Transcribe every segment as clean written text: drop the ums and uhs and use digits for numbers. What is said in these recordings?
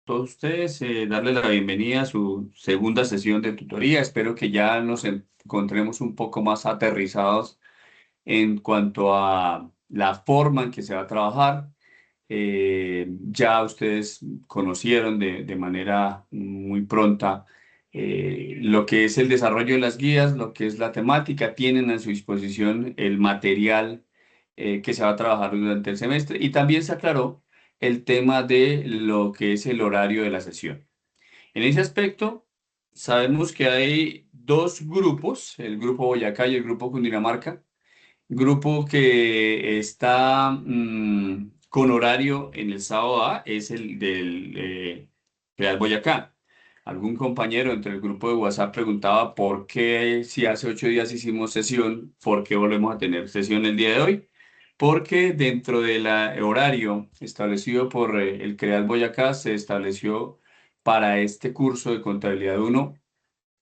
todos ustedes, darles la bienvenida a su segunda sesión de tutoría. Espero que ya nos encontremos un poco más aterrizados en cuanto a la forma en que se va a trabajar. Ya ustedes conocieron de manera muy pronta lo que es el desarrollo de las guías, lo que es la temática, tienen a su disposición el material que se va a trabajar durante el semestre y también se aclaró el tema de lo que es el horario de la sesión. En ese aspecto, sabemos que hay dos grupos, el grupo Boyacá y el grupo Cundinamarca. Grupo que está con horario en el sábado A es el del Real Boyacá. Algún compañero entre el grupo de WhatsApp preguntaba por qué si hace 8 días hicimos sesión, por qué volvemos a tener sesión el día de hoy. Porque dentro del horario establecido por el CREAL Boyacá se estableció para este curso de contabilidad uno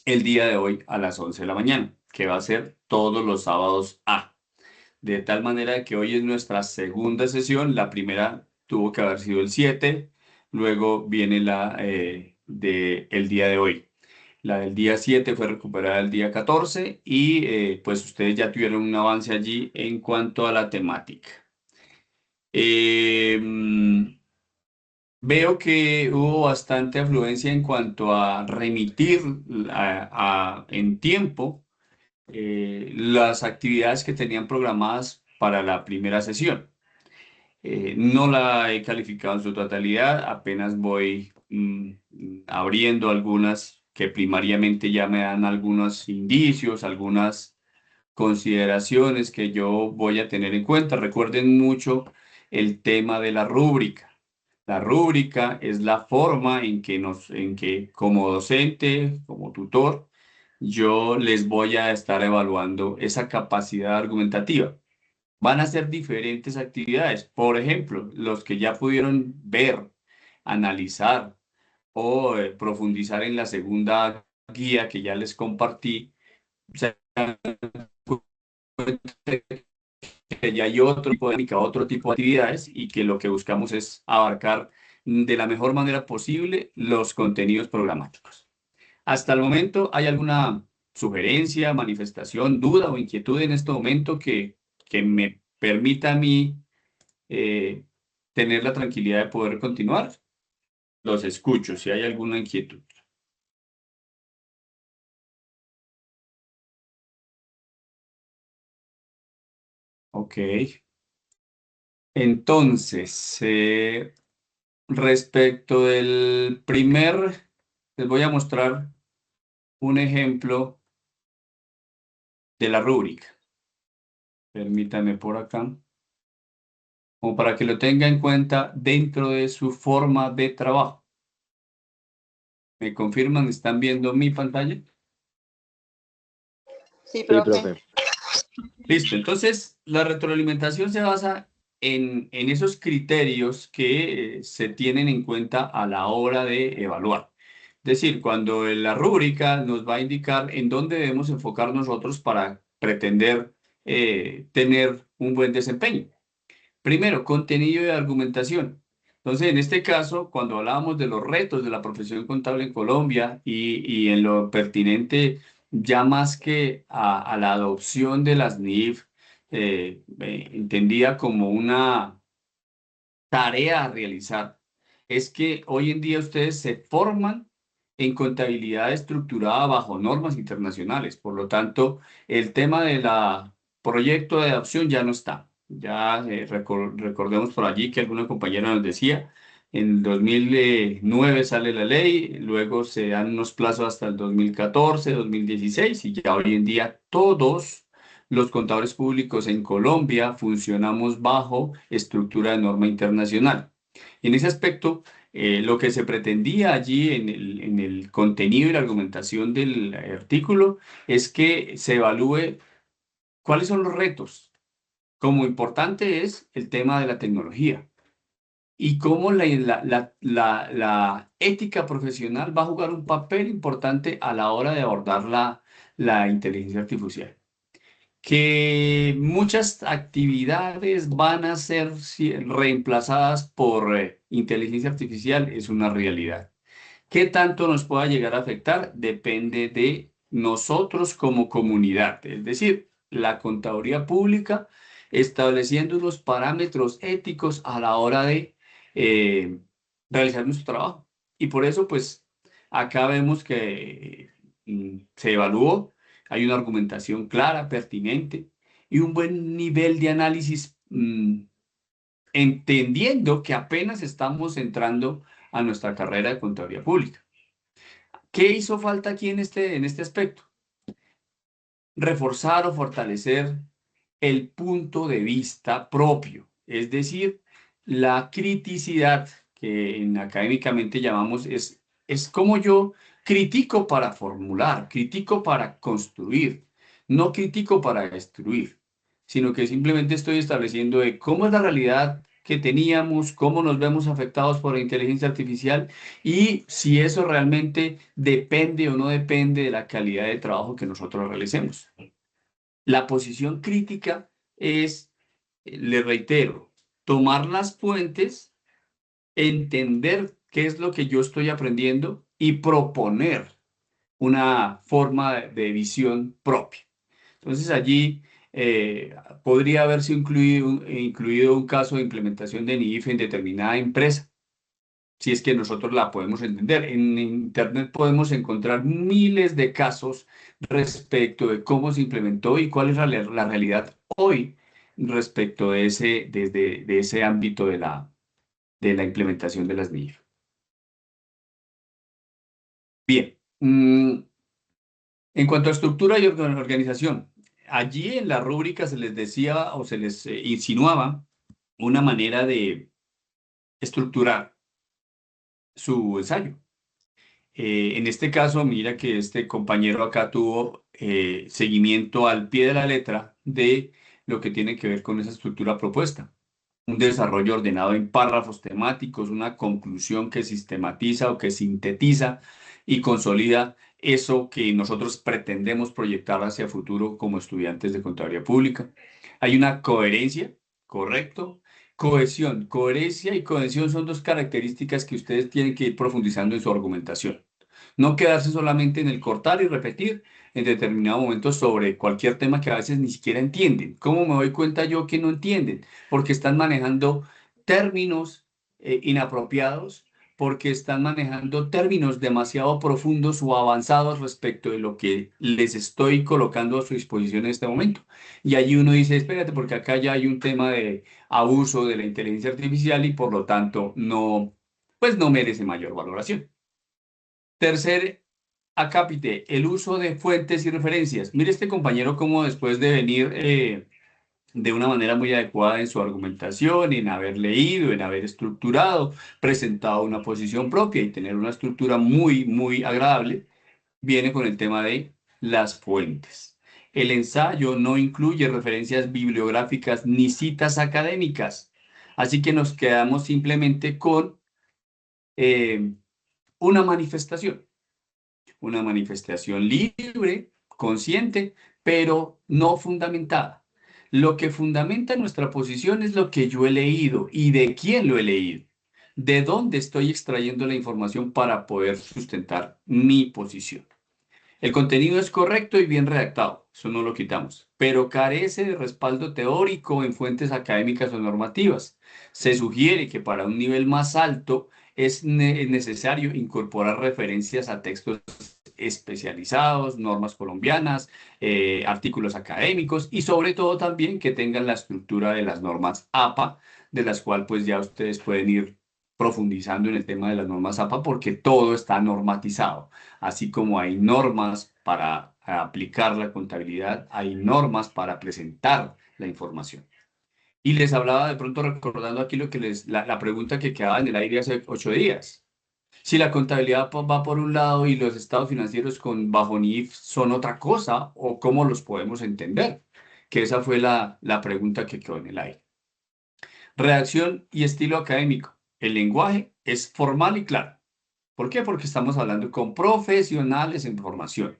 el día de hoy a las 11 de la mañana, que va a ser todos los sábados A. De tal manera que hoy es nuestra segunda sesión. La primera tuvo que haber sido el 7, luego viene la del día de hoy. La del día 7 fue recuperada el día 14 y pues ustedes ya tuvieron un avance allí en cuanto a la temática. Veo que hubo bastante afluencia en cuanto a remitir en tiempo las actividades que tenían programadas para la primera sesión. No la he calificado en su totalidad, apenas voy abriendo algunas que primariamente ya me dan algunos indicios, algunas consideraciones que yo voy a tener en cuenta. Recuerden mucho el tema de la rúbrica. La rúbrica es la forma en que como docente, como tutor, yo les voy a estar evaluando esa capacidad argumentativa. Van a ser diferentes actividades. Por ejemplo, los que ya pudieron ver, analizar o profundizar en la segunda guía que ya les compartí, se dan cuenta que ya hay otro tipo de dinámica, otro tipo de actividades y que lo que buscamos es abarcar de la mejor manera posible los contenidos programáticos. Hasta el momento, ¿hay alguna sugerencia, manifestación, duda o inquietud en este momento que me permita a mí eh, tener la tranquilidad de poder continuar? Los escucho si hay alguna inquietud. Ok. Entonces, respecto del primer, les voy a mostrar un ejemplo de la rúbrica. Permítame por acá, como para que lo tenga en cuenta dentro de su forma de trabajo. ¿Me confirman? ¿Están viendo mi pantalla? Sí, Sí, profe. profe. Listo. Entonces, la retroalimentación se basa en esos criterios que se tienen en cuenta a la hora de evaluar. Es decir, cuando la rúbrica nos va a indicar en dónde debemos enfocar nosotros para pretender tener un buen desempeño. Primero, contenido y argumentación. Entonces, en este caso, cuando hablábamos de los retos de la profesión contable en Colombia y en lo pertinente, ya más que a la adopción de las NIF, entendida como una tarea a realizar, es que hoy en día ustedes se forman en contabilidad estructurada bajo normas internacionales. Por lo tanto, el tema de la proyecto de adopción ya no está. Ya recordemos por allí que alguna compañera nos decía, en 2009 sale la ley, luego se dan unos plazos hasta el 2014, 2016 y ya hoy en día todos los contadores públicos en Colombia funcionamos bajo estructura de norma internacional. En ese aspecto, lo que se pretendía allí en el contenido y la argumentación del artículo es que se evalúe cuáles son los retos. Como importante es el tema de la tecnología y cómo la ética profesional va a jugar un papel importante a la hora de abordar la inteligencia artificial. Que muchas actividades van a ser reemplazadas por inteligencia artificial es una realidad. ¿Qué tanto nos pueda llegar a afectar? Depende de nosotros como comunidad, es decir, la contaduría pública estableciendo unos parámetros éticos a la hora de eh, realizar nuestro trabajo. Y por eso, pues, acá vemos que se evaluó, hay una argumentación clara, pertinente y un buen nivel de análisis, entendiendo que apenas estamos entrando a nuestra carrera de contaduría pública. ¿Qué hizo falta aquí en este aspecto? Reforzar o fortalecer el punto de vista propio, es decir, la criticidad que académicamente llamamos es como yo critico para formular, critico para construir, no critico para destruir, sino que simplemente estoy estableciendo de cómo es la realidad que teníamos, cómo nos vemos afectados por la inteligencia artificial y si eso realmente depende o no depende de la calidad de trabajo que nosotros realicemos. La posición crítica es, le reitero, tomar las fuentes, entender qué es lo que yo estoy aprendiendo y proponer una forma de visión propia. Entonces allí podría haberse incluido un caso de implementación de NIF en determinada empresa, si es que nosotros la podemos entender. En Internet podemos encontrar miles de casos respecto de cómo se implementó y cuál es la realidad hoy respecto de de ese ámbito de la implementación de las NIF. Bien, en cuanto a estructura y organización, allí en la rúbrica se les decía o se les insinuaba una manera de estructurar su ensayo. En este caso, mira que este compañero acá tuvo seguimiento al pie de la letra de lo que tiene que ver con esa estructura propuesta. Un desarrollo ordenado en párrafos temáticos, una conclusión que sistematiza o que sintetiza y consolida eso que nosotros pretendemos proyectar hacia futuro como estudiantes de contaduría pública. Hay una coherencia, correcto. Cohesión, coherencia y cohesión son dos características que ustedes tienen que ir profundizando en su argumentación. No quedarse solamente en el cortar y repetir en determinado momento sobre cualquier tema que a veces ni siquiera entienden. ¿Cómo me doy cuenta yo que no entienden? Porque están manejando términos inapropiados, porque están manejando términos demasiado profundos o avanzados respecto de lo que les estoy colocando a su disposición en este momento. Y allí uno dice, espérate, porque acá ya hay un tema de abuso de la inteligencia artificial y por lo tanto no, pues no merece mayor valoración. Tercer acápite, el uso de fuentes y referencias. Mire este compañero cómo después de venir de una manera muy adecuada en su argumentación, en haber leído, en haber estructurado, presentado una posición propia y tener una estructura muy agradable, viene con el tema de las fuentes. El ensayo no incluye referencias bibliográficas ni citas académicas, así que nos quedamos simplemente con eh, una manifestación. Una manifestación libre, consciente, pero no fundamentada. Lo que fundamenta nuestra posición es lo que yo he leído y de quién lo he leído, de dónde estoy extrayendo la información para poder sustentar mi posición. El contenido es correcto y bien redactado, eso no lo quitamos, pero carece de respaldo teórico en fuentes académicas o normativas. Se sugiere que para un nivel más alto es necesario incorporar referencias a textos especializados, normas colombianas, artículos académicos y sobre todo también que tengan la estructura de las normas APA, de las cuales pues ya ustedes pueden ir profundizando en el tema de las normas APA porque todo está normatizado. Así como hay normas para aplicar la contabilidad, hay normas para presentar la información. Y les hablaba de pronto recordando aquí lo que la pregunta que quedaba en el aire hace 8 días. Si la contabilidad va por un lado y los estados financieros con bajo NIF son otra cosa, o cómo los podemos entender, que esa fue la pregunta que quedó en el aire. Redacción y estilo académico. El lenguaje es formal y claro. ¿Por qué? Porque estamos hablando con profesionales en formación.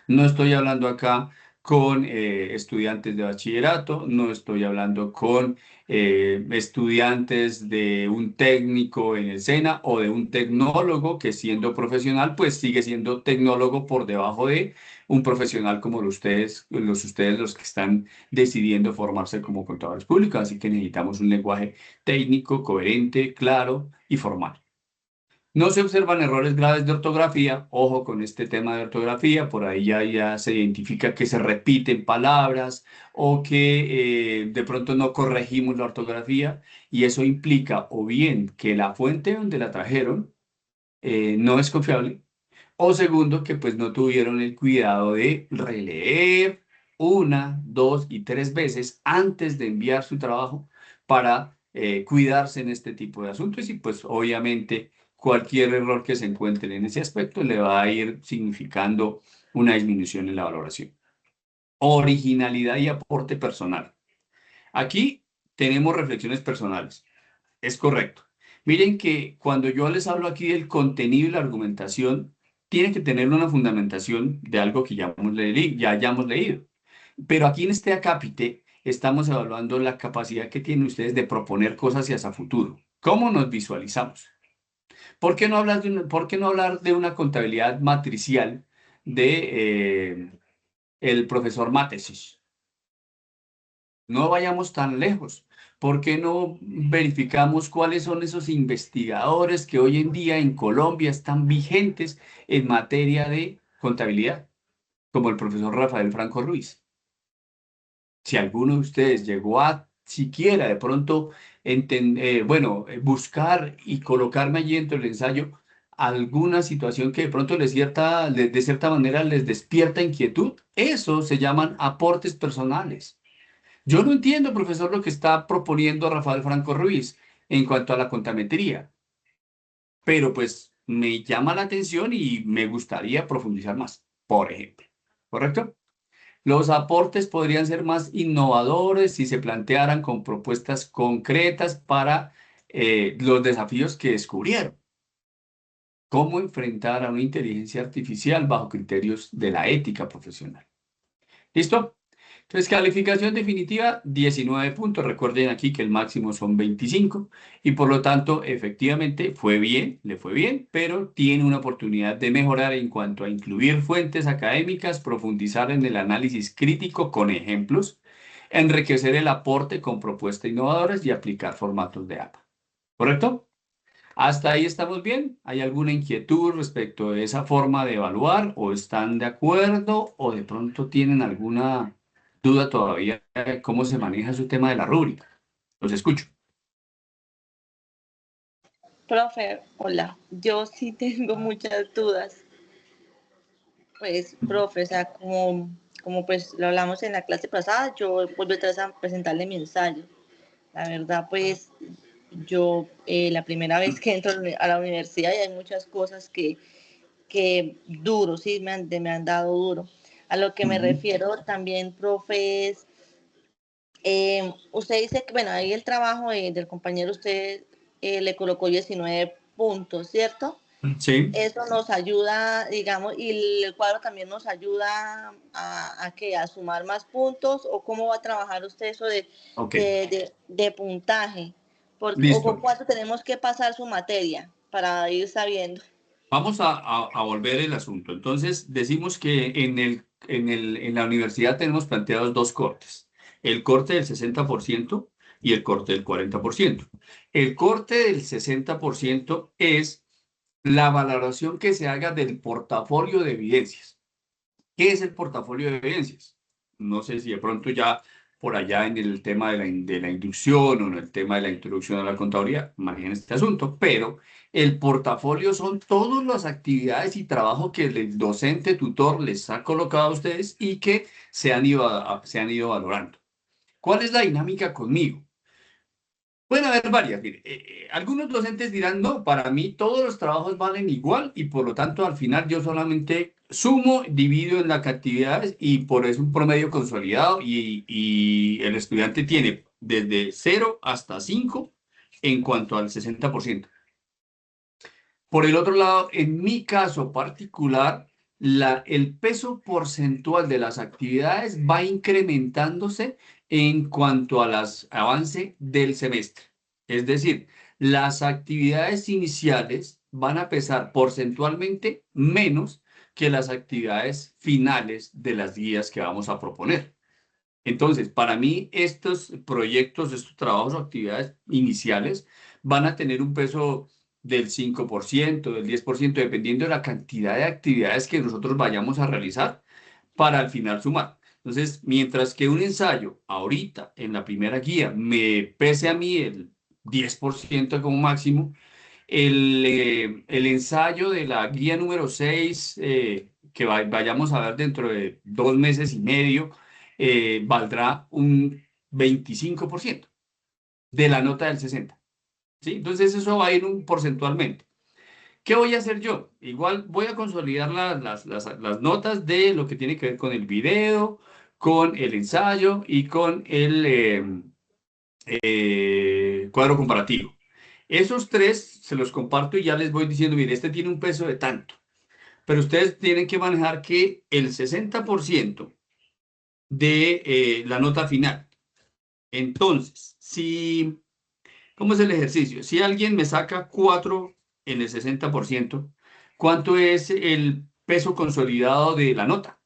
No estoy hablando acá con estudiantes de bachillerato, no estoy hablando con estudiantes de un técnico en el SENA o de un tecnólogo que siendo profesional, pues sigue siendo tecnólogo por debajo de un profesional como ustedes los que están decidiendo formarse como contadores públicos. Así que necesitamos un lenguaje técnico, coherente, claro y formal. No se observan errores graves de ortografía, ojo con este tema de ortografía, por ahí ya se identifica que se repiten palabras o que de pronto no corregimos la ortografía y eso implica o bien que la fuente donde la trajeron no es confiable o segundo que pues no tuvieron el cuidado de releer una, dos y tres veces antes de enviar su trabajo para cuidarse en este tipo de asuntos y pues obviamente cualquier error que se encuentre en ese aspecto le va a ir significando una disminución en la valoración. Originalidad y aporte personal. Aquí tenemos reflexiones personales. Es correcto. Miren que cuando yo les hablo aquí del contenido y la argumentación, tiene que tener una fundamentación de algo que ya hayamos leído. Pero aquí en este acápite estamos evaluando la capacidad que tienen ustedes de proponer cosas hacia futuro. ¿Cómo nos visualizamos? ¿Por qué no hablar de una contabilidad matricial de el profesor Matesis? No vayamos tan lejos. ¿Por qué no verificamos cuáles son esos investigadores que hoy en día en Colombia están vigentes en materia de contabilidad, como el profesor Rafael Franco Ruiz? Si alguno de ustedes llegó a siquiera de pronto buscar y colocarme allí dentro del ensayo alguna situación que de pronto de cierta manera les despierta inquietud, eso se llaman aportes personales. Yo no entiendo, profesor, lo que está proponiendo Rafael Franco Ruiz en cuanto a la contametría, pero pues me llama la atención y me gustaría profundizar más, por ejemplo. ¿Correcto? Los aportes podrían ser más innovadores si se plantearan con propuestas concretas para los desafíos que descubrieron. ¿Cómo enfrentar a una inteligencia artificial bajo criterios de la ética profesional? ¿Listo? Entonces, calificación definitiva, 19 puntos. Recuerden aquí que el máximo son 25 y por lo tanto, efectivamente, fue bien, le fue bien, pero tiene una oportunidad de mejorar en cuanto a incluir fuentes académicas, profundizar en el análisis crítico con ejemplos, enriquecer el aporte con propuestas innovadoras y aplicar formatos de APA. ¿Correcto? ¿Hasta ahí estamos bien? ¿Hay alguna inquietud respecto de esa forma de evaluar o están de acuerdo o de pronto tienen alguna duda todavía de cómo se maneja su tema de la rúbrica? Los escucho. Profe, hola. Yo sí tengo muchas dudas. Pues, profe, o sea, como pues lo hablamos en la clase pasada, yo volví otra vez a presentarle mi ensayo. La verdad, pues, yo la primera vez que entro a la universidad y hay muchas cosas que duro, sí, me han dado duro. A lo que me Ujú. refiero también, profe, es, usted dice que, bueno, ahí el trabajo del compañero, usted le colocó 19 puntos, ¿cierto? Sí, Eso nos ayuda, digamos, y el cuadro también nos ayuda a sumar más puntos, o cómo va a trabajar usted eso ok, de puntaje, porque, o por listo. cuánto tenemos que pasar su materia para ir sabiendo. Vamos a volver el asunto. Entonces, decimos que en la universidad tenemos planteados dos cortes. El corte del 60% y el corte del 40%. El corte del 60% es la valoración que se haga del portafolio de evidencias. ¿Qué es el portafolio de evidencias? No sé si de pronto ya por allá en el tema de la inducción o en el tema de la introducción a la contaduría manejan este asunto, pero el portafolio son todas las actividades y trabajo que el docente tutor les ha colocado a ustedes y que se han ido valorando. ¿Cuál es la dinámica conmigo? Pueden haber varias. Mire, algunos docentes dirán, no, para mí todos los trabajos valen igual y por lo tanto al final yo solamente sumo, divido en las actividades y por eso un promedio consolidado y el estudiante tiene desde 0 hasta 5 en cuanto al 60%. Por el otro lado, en mi caso particular, el peso porcentual de las actividades va incrementándose en cuanto a las avance del semestre. Es decir, las actividades iniciales van a pesar porcentualmente menos que las actividades finales de las guías que vamos a proponer. Entonces, para mí, estos proyectos, estos trabajos o actividades iniciales van a tener un peso del 5%, del 10%, dependiendo de la cantidad de actividades que nosotros vayamos a realizar para al final sumar. Entonces, mientras que un ensayo ahorita en la primera guía me pese a mí el 10% como máximo, el ensayo de la guía número 6 que vayamos a ver dentro de 2 meses y medio, valdrá un 25% de la nota del 60. ¿Sí? Entonces eso va a ir porcentualmente. ¿Qué voy a hacer yo? Igual voy a consolidar las notas de lo que tiene que ver con el video, con el ensayo y con el cuadro comparativo. Esos tres se los comparto y ya les voy diciendo, mire, este tiene un peso de tanto, pero ustedes tienen que manejar que el 60% de la nota final. Entonces, ¿cómo es el ejercicio? Si alguien me saca 4 en el 60%, ¿cuánto es el peso consolidado de la nota?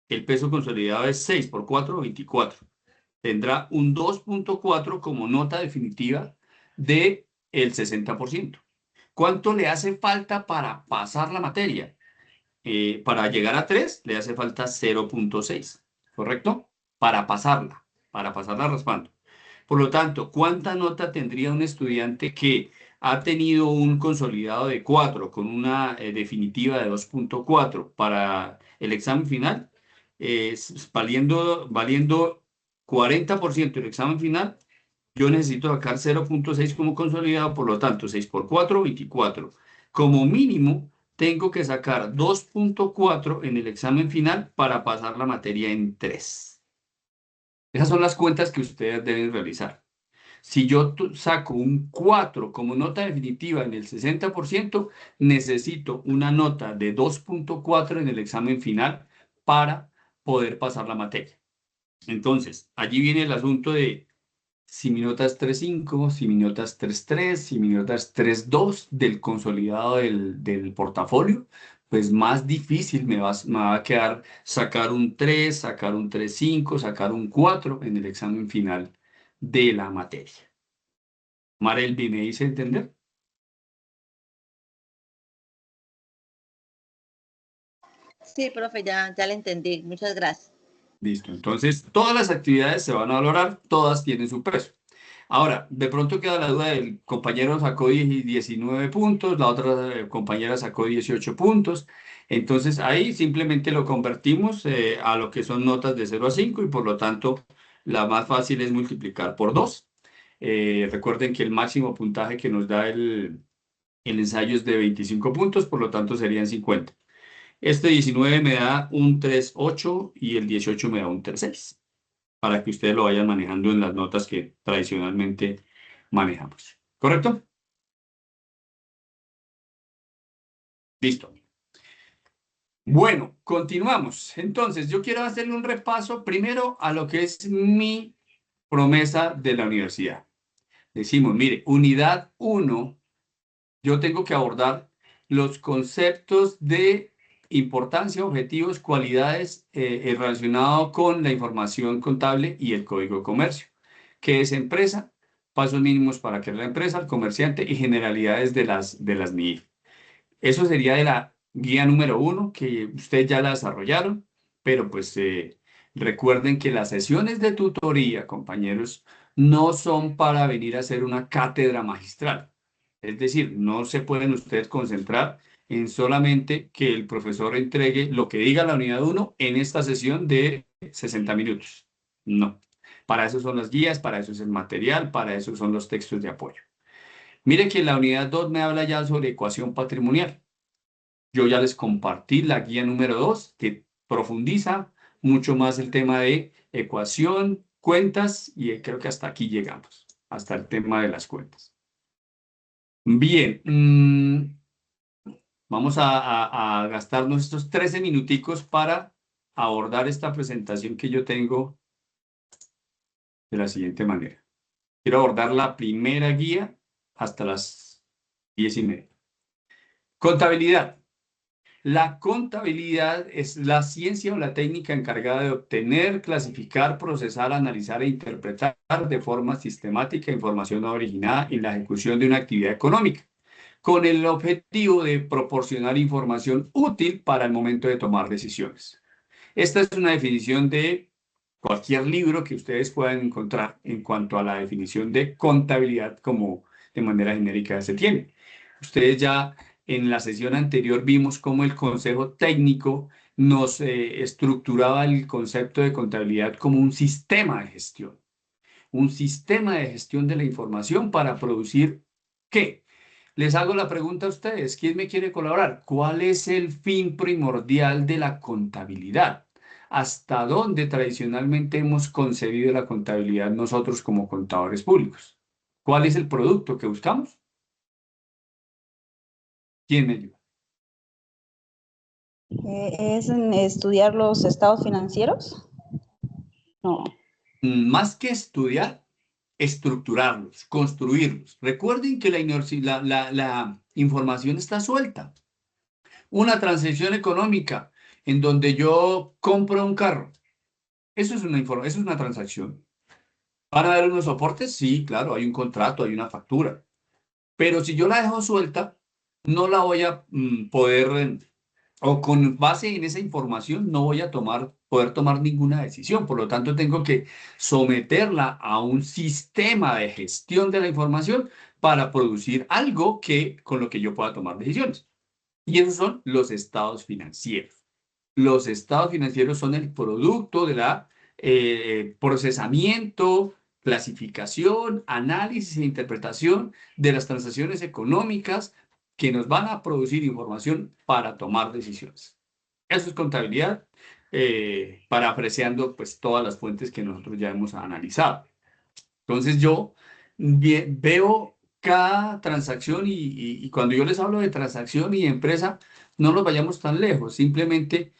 El peso consolidado es 6 por 4, 24. Tendrá un 2,4 como nota definitiva de el 60%. ¿Cuánto le hace falta para pasar la materia? Para llegar a 3 le hace falta 0,6, ¿correcto? Para pasarla raspando. Por lo tanto, ¿cuánta nota tendría un estudiante que ha tenido un consolidado de 4 con una definitiva de 2,4 para el examen final? Valiendo 40% el examen final, yo necesito sacar 0,6 como consolidado, por lo tanto, 6 por 4, 24. Como mínimo, tengo que sacar 2,4 en el examen final para pasar la materia en 3. Esas son las cuentas que ustedes deben realizar. Si yo saco un 4 como nota definitiva en el 60%, necesito una nota de 2,4 en el examen final para poder pasar la materia. Entonces, allí viene el asunto de si mi nota es 3,5, si mi nota es 3,3, si mi nota es 3,2 del consolidado del portafolio, pues más difícil me va a quedar sacar un 3, sacar un 3,5, sacar un 4 en el examen final de la materia. Marelvi, ¿me hice entender? Sí, profe, ya le entendí. Muchas gracias. Listo. Entonces, todas las actividades se van a valorar, todas tienen su peso. Ahora, de pronto queda la duda del compañero sacó 19 puntos, la otra compañera sacó 18 puntos. Entonces, ahí simplemente lo convertimos a lo que son notas de 0 a 5 y por lo tanto, la más fácil es multiplicar por 2. Recuerden que el máximo puntaje que nos da el ensayo es de 25 puntos, por lo tanto serían 50. Este 19 me da un 3,8 y el 18 me da un 3,6, para que ustedes lo vayan manejando en las notas que tradicionalmente manejamos. ¿Correcto? Listo. Bueno, continuamos. Entonces, yo quiero hacerle un repaso primero a lo que es mi promesa de la universidad. Decimos, mire, unidad 1, yo tengo que abordar los conceptos de importancia, objetivos, cualidades relacionados con la información contable y el código de comercio. ¿Qué es empresa? Pasos mínimos para crear la empresa, el comerciante y generalidades de las MIF. Eso sería de la guía número 1, que ustedes ya la desarrollaron, pero pues recuerden que las sesiones de tutoría, compañeros, no son para venir a hacer una cátedra magistral. Es decir, no se pueden ustedes concentrar en solamente que el profesor entregue lo que diga la unidad 1 en esta sesión de 60 minutos. No. Para eso son las guías, para eso es el material, para eso son los textos de apoyo. Mire que la unidad 2 me habla ya sobre ecuación patrimonial. Yo ya les compartí la guía número 2 que profundiza mucho más el tema de ecuación, cuentas y creo que hasta aquí llegamos, hasta el tema de las cuentas. Bien, Vamos a gastarnos estos 13 minuticos para abordar esta presentación que yo tengo de la siguiente manera. Quiero abordar la primera guía hasta las 10:30. Contabilidad. La contabilidad es la ciencia o la técnica encargada de obtener, clasificar, procesar, analizar e interpretar de forma sistemática información originada en la ejecución de una actividad económica, con el objetivo de proporcionar información útil para el momento de tomar decisiones. Esta es una definición de cualquier libro que ustedes puedan encontrar en cuanto a la definición de contabilidad como de manera genérica se tiene. Ustedes ya en la sesión anterior vimos cómo el Consejo Técnico nos estructuraba el concepto de contabilidad como un sistema de gestión de la información para producir ¿qué? Les hago la pregunta a ustedes, ¿quién me quiere colaborar? ¿Cuál es el fin primordial de la contabilidad? ¿Hasta dónde tradicionalmente hemos concebido la contabilidad nosotros como contadores públicos? ¿Cuál es el producto que buscamos? ¿Quién me ayuda? ¿Es en estudiar los estados financieros? No. Más que estudiar, estructurarlos, construirlos. Recuerden que la información está suelta. Una transacción económica en donde yo compro un carro. Eso es una transacción. ¿Van a haber unos soportes? Sí, claro, hay un contrato, hay una factura. Pero si yo la dejo suelta, no la voy a poder, o con base en esa información, no voy a poder tomar ninguna decisión. Por lo tanto, tengo que someterla a un sistema de gestión de la información para producir algo con lo que yo pueda tomar decisiones. Y esos son los estados financieros. Los estados financieros son el producto de la procesamiento, clasificación, análisis e interpretación de las transacciones económicas que nos van a producir información para tomar decisiones. Eso es contabilidad, parafraseando pues todas las fuentes que nosotros ya hemos analizado. Entonces yo veo cada transacción y cuando yo les hablo de transacción y de empresa, no nos vayamos tan lejos, simplemente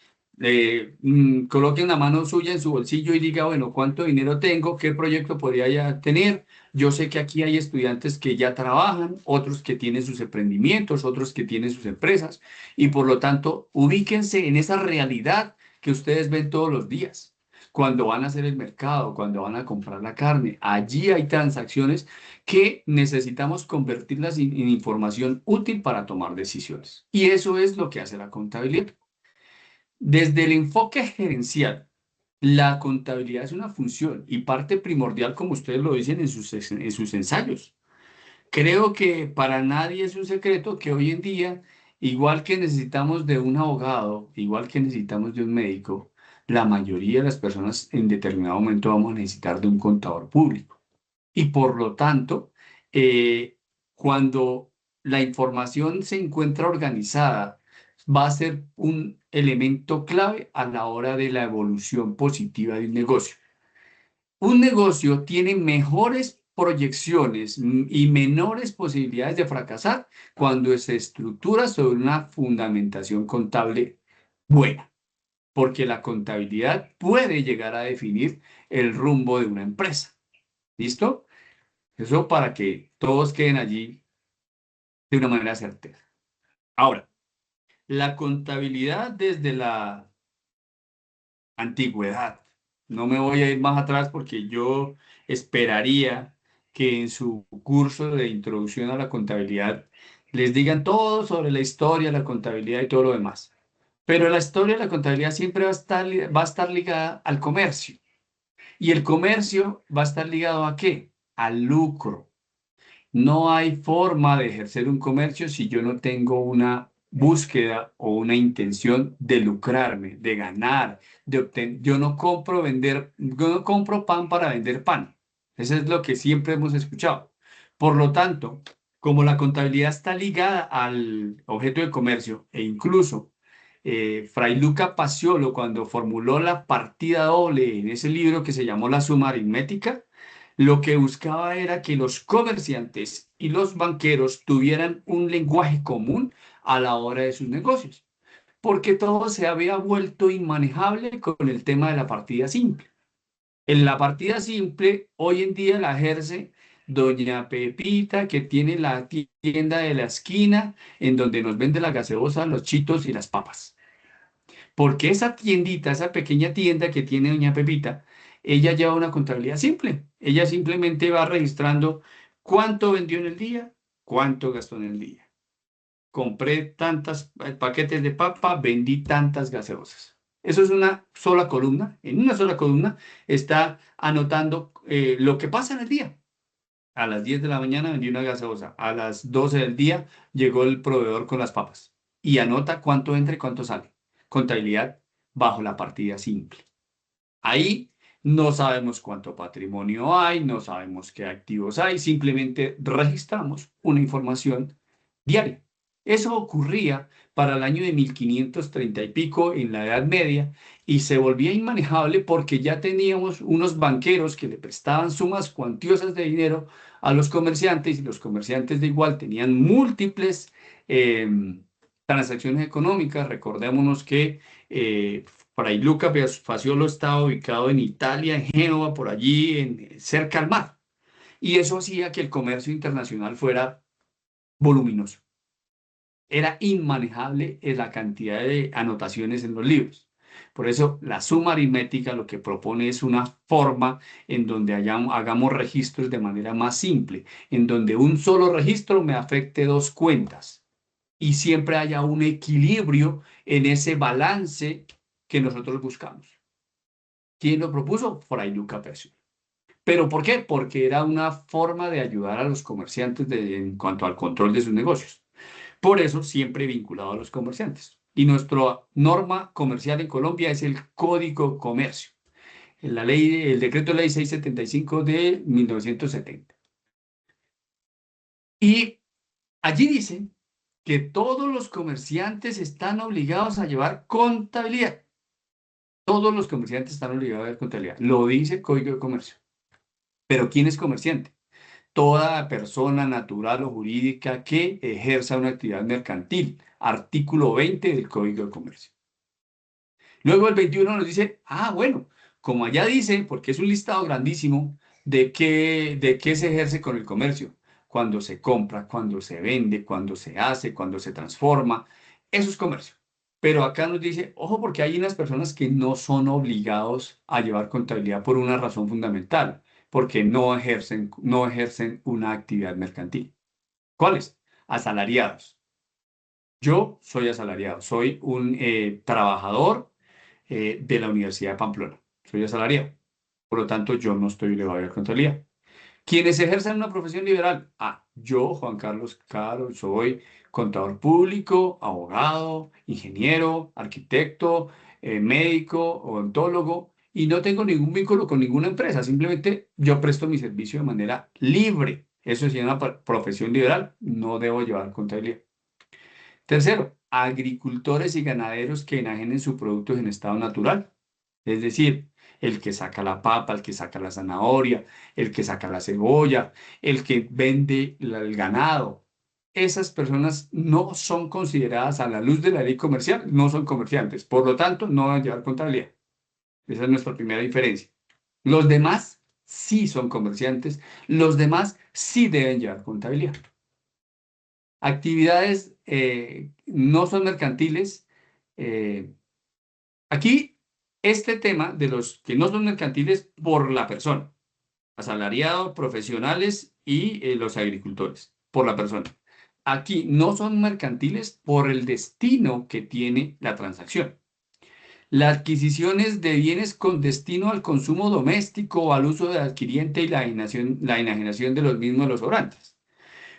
coloquen la mano suya en su bolsillo y diga, bueno, ¿cuánto dinero tengo? ¿Qué proyecto podría ya tener? Yo sé que aquí hay estudiantes que ya trabajan, otros que tienen sus emprendimientos, otros que tienen sus empresas y por lo tanto ubíquense en esa realidad que ustedes ven todos los días cuando van a hacer el mercado, cuando van a comprar la carne. Allí hay transacciones que necesitamos convertirlas en información útil para tomar decisiones. Y eso es lo que hace la contabilidad. Desde el enfoque gerencial, la contabilidad es una función y parte primordial, como ustedes lo dicen en sus ensayos. Creo que para nadie es un secreto que hoy en día, igual que necesitamos de un abogado, igual que necesitamos de un médico, la mayoría de las personas en determinado momento vamos a necesitar de un contador público. Y por lo tanto, cuando la información se encuentra organizada, va a ser un elemento clave a la hora de la evolución positiva de un negocio. Un negocio tiene mejores proyecciones y menores posibilidades de fracasar cuando se estructura sobre una fundamentación contable buena, porque la contabilidad puede llegar a definir el rumbo de una empresa. ¿Listo? Eso para que todos queden allí de una manera certera. Ahora, la contabilidad desde la antigüedad. No me voy a ir más atrás porque yo esperaría que en su curso de introducción a la contabilidad les digan todo sobre la historia, la contabilidad y todo lo demás. Pero la historia de la contabilidad siempre va a estar ligada al comercio. ¿Y el comercio va a estar ligado a qué? Al lucro. No hay forma de ejercer un comercio si yo no tengo una búsqueda o una intención de lucrarme, de ganar, de obtener. Yo no compro pan para vender pan. Eso es lo que siempre hemos escuchado. Por lo tanto, como la contabilidad está ligada al objeto de comercio e incluso Fray Luca Paciolo, cuando formuló la partida doble en ese libro que se llamó La Suma Aritmética, lo que buscaba era que los comerciantes y los banqueros tuvieran un lenguaje común a la hora de sus negocios, porque todo se había vuelto inmanejable con el tema de la partida simple. En la partida simple, hoy en día la ejerce doña Pepita, que tiene la tienda de la esquina, en donde nos vende la gaseosa, los chitos y las papas. Porque esa tiendita, esa pequeña tienda que tiene doña Pepita, ella lleva una contabilidad simple. Ella simplemente va registrando cuánto vendió en el día, cuánto gastó en el día. Compré tantos paquetes de papa, vendí tantas gaseosas. Eso es una sola columna. En una sola columna está anotando lo que pasa en el día. A las 10 de la mañana vendí una gaseosa. A las 12 del día llegó el proveedor con las papas. Y anota cuánto entra y cuánto sale. Contabilidad bajo la partida simple. Ahí no sabemos cuánto patrimonio hay, no sabemos qué activos hay, simplemente registramos una información diaria. Eso ocurría para el año de 1530 y pico en la Edad Media y se volvía inmanejable porque ya teníamos unos banqueros que le prestaban sumas cuantiosas de dinero a los comerciantes y los comerciantes de igual tenían múltiples eh, transacciones económicas. Recordémonos que Fray Luca Faciolo estaba ubicado en Italia, en Génova, por allí, cerca al mar. Y eso hacía que el comercio internacional fuera voluminoso. Era inmanejable la cantidad de anotaciones en los libros. Por eso la suma aritmética lo que propone es una forma en donde hagamos registros de manera más simple, en donde un solo registro me afecte dos cuentas y siempre haya un equilibrio en ese balance que nosotros buscamos. ¿Quién lo propuso? Fray Luca Persio. ¿Pero por qué? Porque era una forma de ayudar a los comerciantes en cuanto al control de sus negocios. Por eso siempre vinculado a los comerciantes. Y nuestra norma comercial en Colombia es el Código Comercio, el decreto ley 675 de 1970. Y allí dice que todos los comerciantes están obligados a llevar contabilidad. Todos los comerciantes están obligados a llevar contabilidad. Lo dice el Código de Comercio. Pero ¿quién es comerciante? Toda persona natural o jurídica que ejerza una actividad mercantil. Artículo 20 del Código de Comercio. Luego el 21 nos dice, bueno, como allá dice, porque es un listado grandísimo de qué se ejerce con el comercio. Cuando se compra, cuando se vende, cuando se hace, cuando se transforma. Eso es comercio. Pero acá nos dice, ojo, porque hay unas personas que no son obligados a llevar contabilidad por una razón fundamental, porque no ejercen una actividad mercantil. ¿Cuáles? Asalariados. Yo soy asalariado, soy un trabajador de la Universidad de Pamplona. Soy asalariado. Por lo tanto, yo no estoy obligado a la contabilidad. Quienes ejercen una profesión liberal. Yo, Juan Carlos Caro, soy contador público, abogado, ingeniero, arquitecto, médico, odontólogo, y no tengo ningún vínculo con ninguna empresa. Simplemente yo presto mi servicio de manera libre. Eso es una profesión liberal. No debo llevar contabilidad. Tercero, agricultores y ganaderos que enajenen sus productos en estado natural. Es decir, el que saca la papa, el que saca la zanahoria, el que saca la cebolla, el que vende el ganado. Esas personas no son consideradas a la luz de la ley comercial, no son comerciantes. Por lo tanto, no van a llevar contabilidad. Esa es nuestra primera diferencia. Los demás sí son comerciantes, los demás sí deben llevar contabilidad. Actividades no son mercantiles. Aquí, este tema de los que no son mercantiles por la persona, asalariados, profesionales y los agricultores, por la persona. Aquí no son mercantiles por el destino que tiene la transacción. La adquisición es de bienes con destino al consumo doméstico o al uso del adquiriente y la enajenación de los mismos de los sobrantes.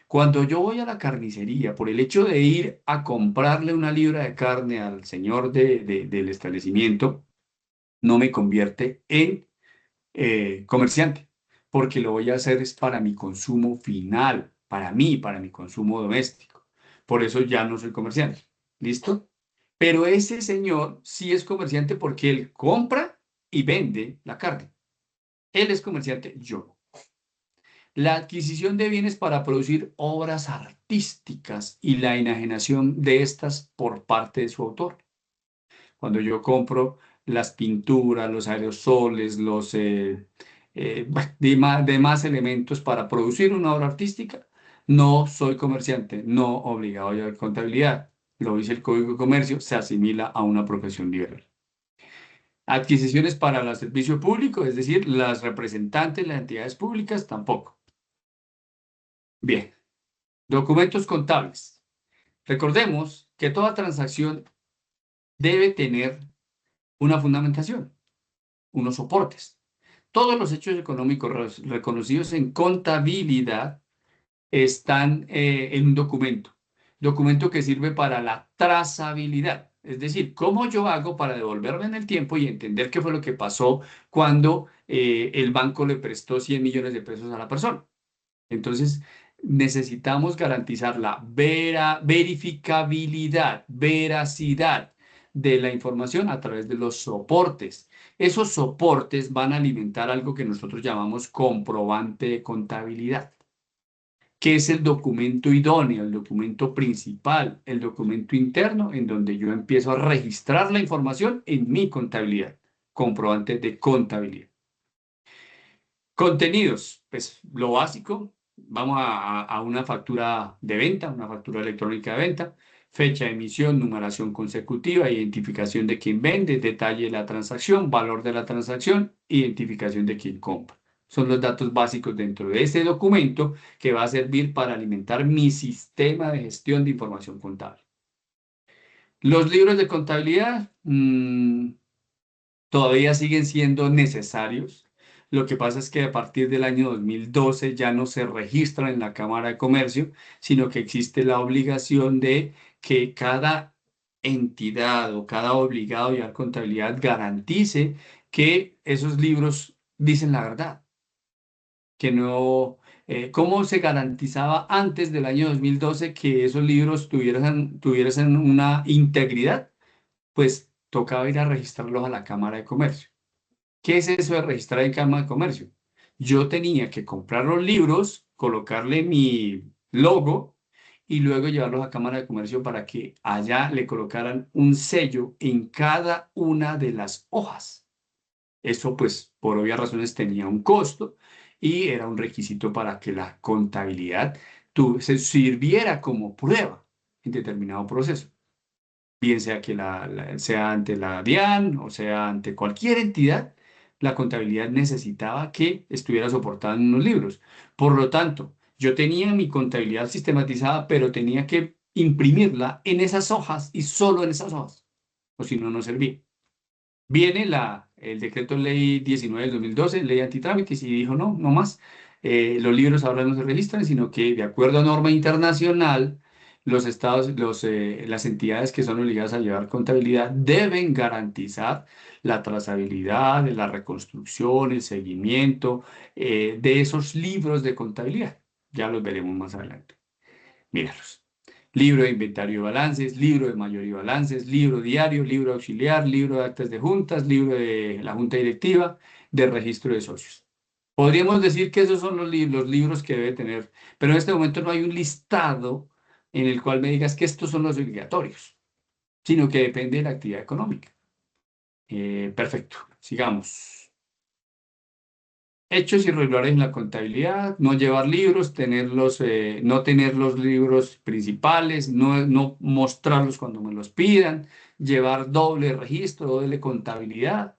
Cuando yo voy a la carnicería, por el hecho de ir a comprarle una libra de carne al señor del establecimiento, no me convierte en comerciante, porque lo voy a hacer es para mi consumo final, para mí, para mi consumo doméstico. Por eso ya no soy comerciante. ¿Listo? Pero ese señor sí es comerciante porque él compra y vende la carne. Él es comerciante, yo no. La adquisición de bienes para producir obras artísticas y la enajenación de estas por parte de su autor. Cuando yo compro las pinturas, los aerosoles, demás elementos para producir una obra artística, no soy comerciante, no obligado a llevar contabilidad. Lo dice el Código de Comercio, se asimila a una profesión liberal. Adquisiciones para el servicio público, es decir, las representantes, las entidades públicas, tampoco. Bien, documentos contables. Recordemos que toda transacción debe tener una fundamentación, unos soportes. Todos los hechos económicos reconocidos en contabilidad están en un documento que sirve para la trazabilidad. Es decir, cómo yo hago para devolverme en el tiempo y entender qué fue lo que pasó cuando el banco le prestó 100 millones de pesos a la persona. Entonces, necesitamos garantizar la verificabilidad, veracidad de la información a través de los soportes. Esos soportes van a alimentar algo que nosotros llamamos comprobante de contabilidad, que es el documento idóneo, el documento principal, el documento interno en donde yo empiezo a registrar la información en mi contabilidad, comprobante de contabilidad. Contenidos, pues lo básico, vamos a una factura de venta, una factura electrónica de venta, fecha de emisión, numeración consecutiva, identificación de quien vende, detalle de la transacción, valor de la transacción, identificación de quien compra. Son los datos básicos dentro de este documento que va a servir para alimentar mi sistema de gestión de información contable. Los libros de contabilidad todavía siguen siendo necesarios. Lo que pasa es que a partir del año 2012 ya no se registran en la Cámara de Comercio, sino que existe la obligación de que cada entidad o cada obligado a llevar contabilidad garantice que esos libros dicen la verdad, que no... ¿Cómo se garantizaba antes del año 2012 que esos libros tuviesen una integridad? Pues tocaba ir a registrarlos a la Cámara de Comercio. ¿Qué es eso de registrar en Cámara de Comercio? Yo tenía que comprar los libros, colocarle mi logo y luego llevarlos a Cámara de Comercio para que allá le colocaran un sello en cada una de las hojas. Eso, pues, por obvias razones tenía un costo y era un requisito para que la contabilidad se sirviera como prueba en determinado proceso, bien sea que sea ante la DIAN o sea ante cualquier entidad, la contabilidad necesitaba que estuviera soportada en unos libros. Por lo tanto, yo tenía mi contabilidad sistematizada, pero tenía que imprimirla en esas hojas y solo en esas hojas, o si no, no servía. Viene el decreto ley 19 del 2012, ley antitrámites, y dijo, no, no más. Los libros ahora no se registran, sino que de acuerdo a norma internacional, los estados, las entidades que son obligadas a llevar contabilidad deben garantizar la trazabilidad, la reconstrucción, el seguimiento de esos libros de contabilidad. Ya los veremos más adelante. Míralos. Libro de inventario y balances, libro de mayoría y balances, libro diario, libro auxiliar, libro de actas de juntas, libro de la junta directiva, de registro de socios. Podríamos decir que esos son los libros que debe tener, pero en este momento no hay un listado en el cual me digas que estos son los obligatorios, sino que depende de la actividad económica. Perfecto, sigamos. Hechos irregulares en la contabilidad, no llevar libros, no tener los libros principales, no mostrarlos cuando me los pidan, llevar doble registro, doble contabilidad.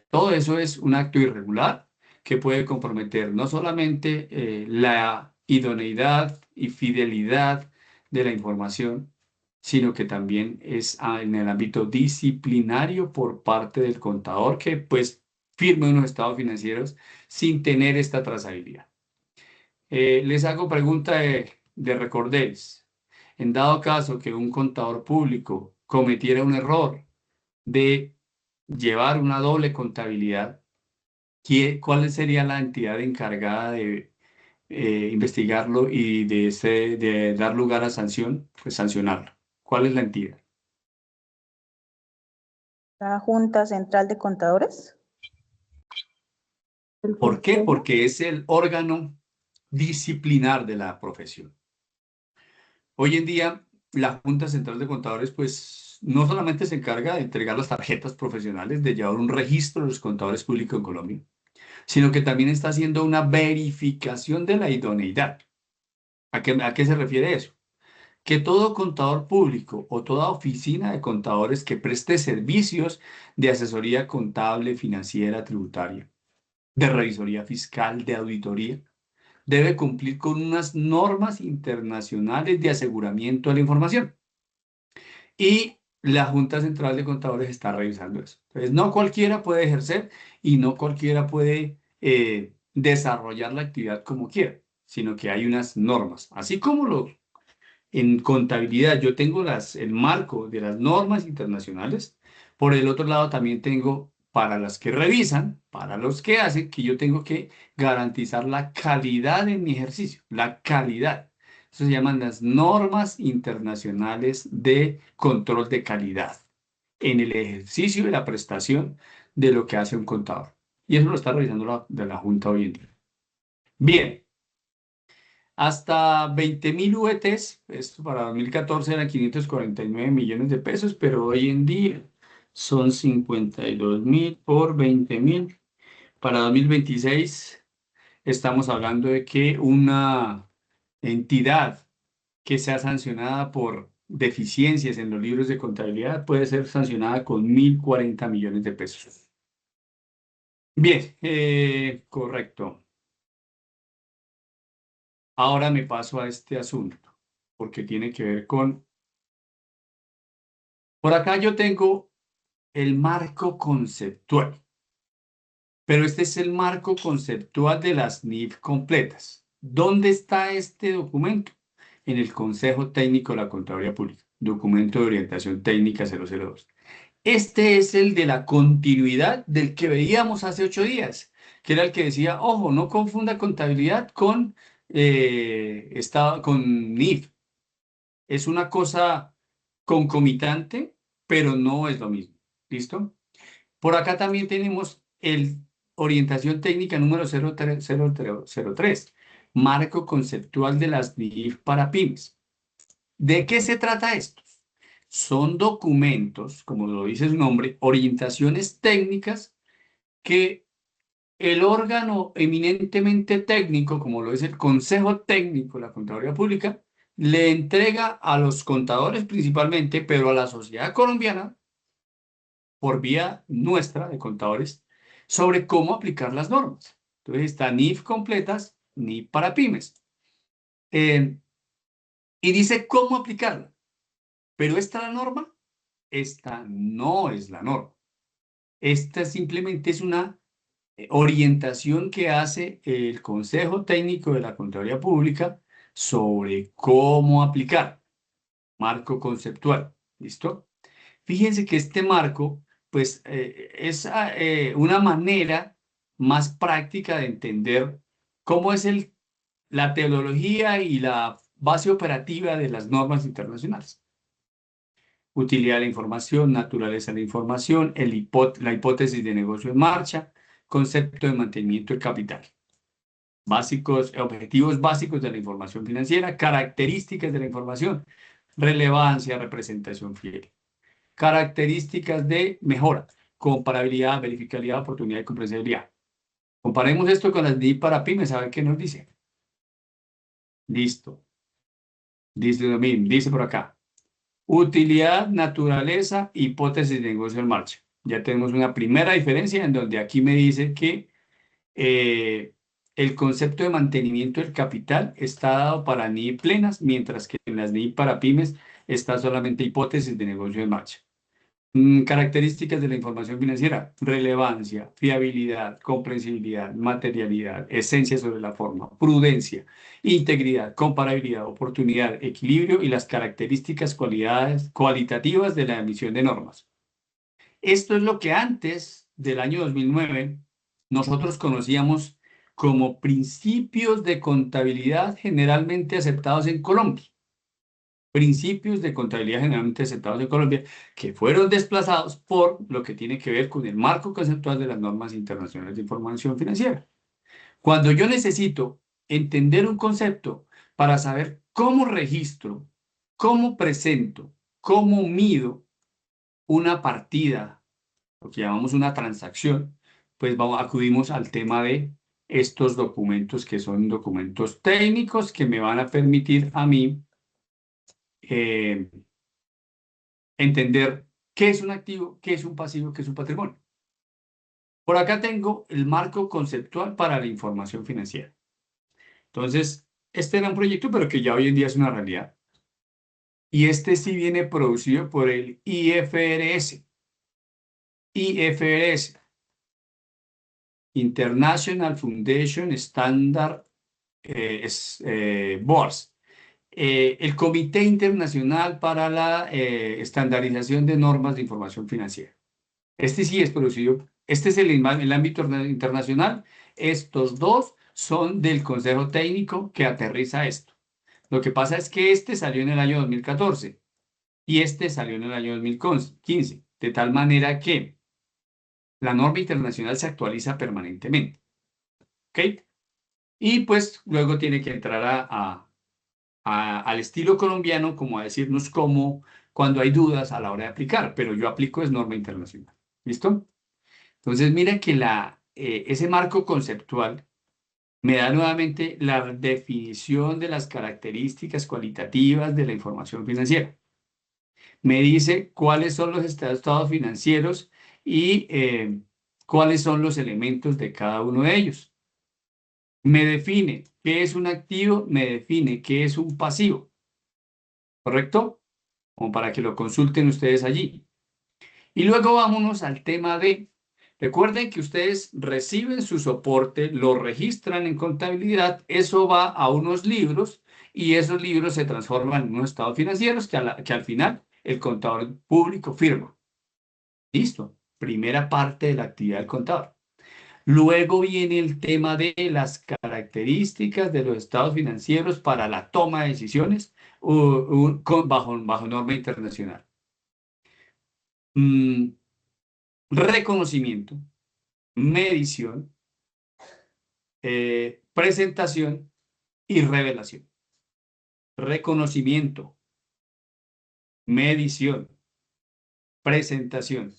Todo eso es un acto irregular que puede comprometer no solamente la idoneidad y fidelidad de la información, sino que también es en el ámbito disciplinario por parte del contador que pues firme unos estados financieros sin tener esta trazabilidad. Les hago pregunta de recordéis. En dado caso que un contador público cometiera un error de llevar una doble contabilidad, ¿cuál sería la entidad encargada de investigarlo y de dar lugar a sanción? Pues sancionarlo. ¿Cuál es la entidad? La Junta Central de Contadores. ¿Por qué? Porque es el órgano disciplinar de la profesión. Hoy en día, la Junta Central de Contadores, pues, no solamente se encarga de entregar las tarjetas profesionales, de llevar un registro de los contadores públicos en Colombia, sino que también está haciendo una verificación de la idoneidad. ¿A qué se refiere eso? Que todo contador público o toda oficina de contadores que preste servicios de asesoría contable, financiera, tributaria, de revisoría fiscal, de auditoría, debe cumplir con unas normas internacionales de aseguramiento de la información. Y la Junta Central de Contadores está revisando eso. Entonces, no cualquiera puede ejercer y no cualquiera puede desarrollar la actividad como quiera, sino que hay unas normas. Así como en contabilidad yo tengo el marco de las normas internacionales, por el otro lado también tengo para las que revisan, para los que hacen, que yo tengo que garantizar la calidad en mi ejercicio, la calidad. Eso se llaman las normas internacionales de control de calidad en el ejercicio y la prestación de lo que hace un contador. Y eso lo está revisando de la Junta hoy en día. Bien. Hasta 20.000 UETs, esto para 2014 eran 549 millones de pesos, pero hoy en día son 52.000 por 20.000. Para 2026 estamos hablando de que una entidad que sea sancionada por deficiencias en los libros de contabilidad puede ser sancionada con 1.040 millones de pesos. Bien, correcto. Ahora me paso a este asunto, porque tiene que ver con... Por acá yo tengo el marco conceptual, pero este es el marco conceptual de las NIF completas. ¿Dónde está este documento? En el Consejo Técnico de la Contaduría Pública, documento de orientación técnica 002. Este es el de la continuidad del que veíamos hace 8 días, que era el que decía, ojo, no confunda contabilidad con NIF. Es una cosa concomitante, pero no es lo mismo. ¿Listo? Por acá también tenemos el orientación técnica número 03, marco conceptual de las NIF para pymes. ¿De qué se trata esto? Son documentos, como lo dice su nombre, orientaciones técnicas que el órgano eminentemente técnico, como lo es el Consejo Técnico de la Contaduría Pública, le entrega a los contadores principalmente, pero a la sociedad colombiana, por vía nuestra de contadores, sobre cómo aplicar las normas. Entonces está NIF completas, NIF para pymes. Y dice cómo aplicarla. Pero esta la norma, esta no es la norma. Esta simplemente es una orientación que hace el Consejo Técnico de la Contaduría Pública sobre cómo aplicar. Marco conceptual. ¿Listo? Fíjense que este marco, pues, es una manera más práctica de entender cómo es la teología y la base operativa de las normas internacionales. Utilidad de la información, naturaleza de la información, la hipótesis de negocio en marcha, concepto de mantenimiento del capital. Objetivos básicos de la información financiera, características de la información, relevancia, representación fiel. Características de mejora, comparabilidad, verificabilidad, oportunidad y comprensibilidad. Comparemos esto con las NIF para pymes, a ver qué nos dice. Listo. Dice por acá. Utilidad, naturaleza, hipótesis de negocio en marcha. Ya tenemos una primera diferencia en donde aquí me dice que el concepto de mantenimiento del capital está dado para NIF plenas, mientras que en las NIF para pymes está solamente hipótesis de negocio en marcha. Características de la información financiera: relevancia, fiabilidad, comprensibilidad, materialidad, esencia sobre la forma, prudencia, integridad, comparabilidad, oportunidad, equilibrio y las características cualitativas de la emisión de normas. Esto es lo que antes del año 2009 nosotros conocíamos como principios de contabilidad generalmente aceptados en Colombia. Principios de contabilidad generalmente aceptados en Colombia, que fueron desplazados por lo que tiene que ver con el marco conceptual de las normas internacionales de información financiera. Cuando yo necesito entender un concepto para saber cómo registro, cómo presento, cómo mido una partida, lo que llamamos una transacción, pues acudimos al tema de estos documentos que son documentos técnicos que me van a permitir a mí entender qué es un activo, qué es un pasivo, qué es un patrimonio. Por acá tengo el marco conceptual para la información financiera. Entonces, este era un proyecto, pero que ya hoy en día es una realidad. Y este sí viene producido por el IFRS. IFRS, International Foundation Standard Boards. El Comité Internacional para la Estandarización de Normas de Información Financiera. Este sí es producido, este es el ámbito internacional. Estos dos son del Consejo Técnico que aterriza esto. Lo que pasa es que este salió en el año 2014 y este salió en el año 2015, de tal manera que la norma internacional se actualiza permanentemente. ¿Ok? Y pues luego tiene que entrar al estilo colombiano, como a decirnos cómo, cuando hay dudas a la hora de aplicar, pero yo aplico es norma internacional. ¿Listo? Entonces, mira que ese marco conceptual me da nuevamente la definición de las características cualitativas de la información financiera. Me dice cuáles son los estados financieros y cuáles son los elementos de cada uno de ellos. Me define qué es un activo, me define qué es un pasivo. ¿Correcto? Como para que lo consulten ustedes allí. Y luego vámonos al tema de, recuerden que ustedes reciben su soporte, lo registran en contabilidad, eso va a unos libros y esos libros se transforman en unos estados financieros que al final el contador público firma. Listo, primera parte de la actividad del contador. Luego viene el tema de las características de los estados financieros para la toma de decisiones bajo norma internacional. Reconocimiento, medición, presentación y revelación. Reconocimiento, medición, presentación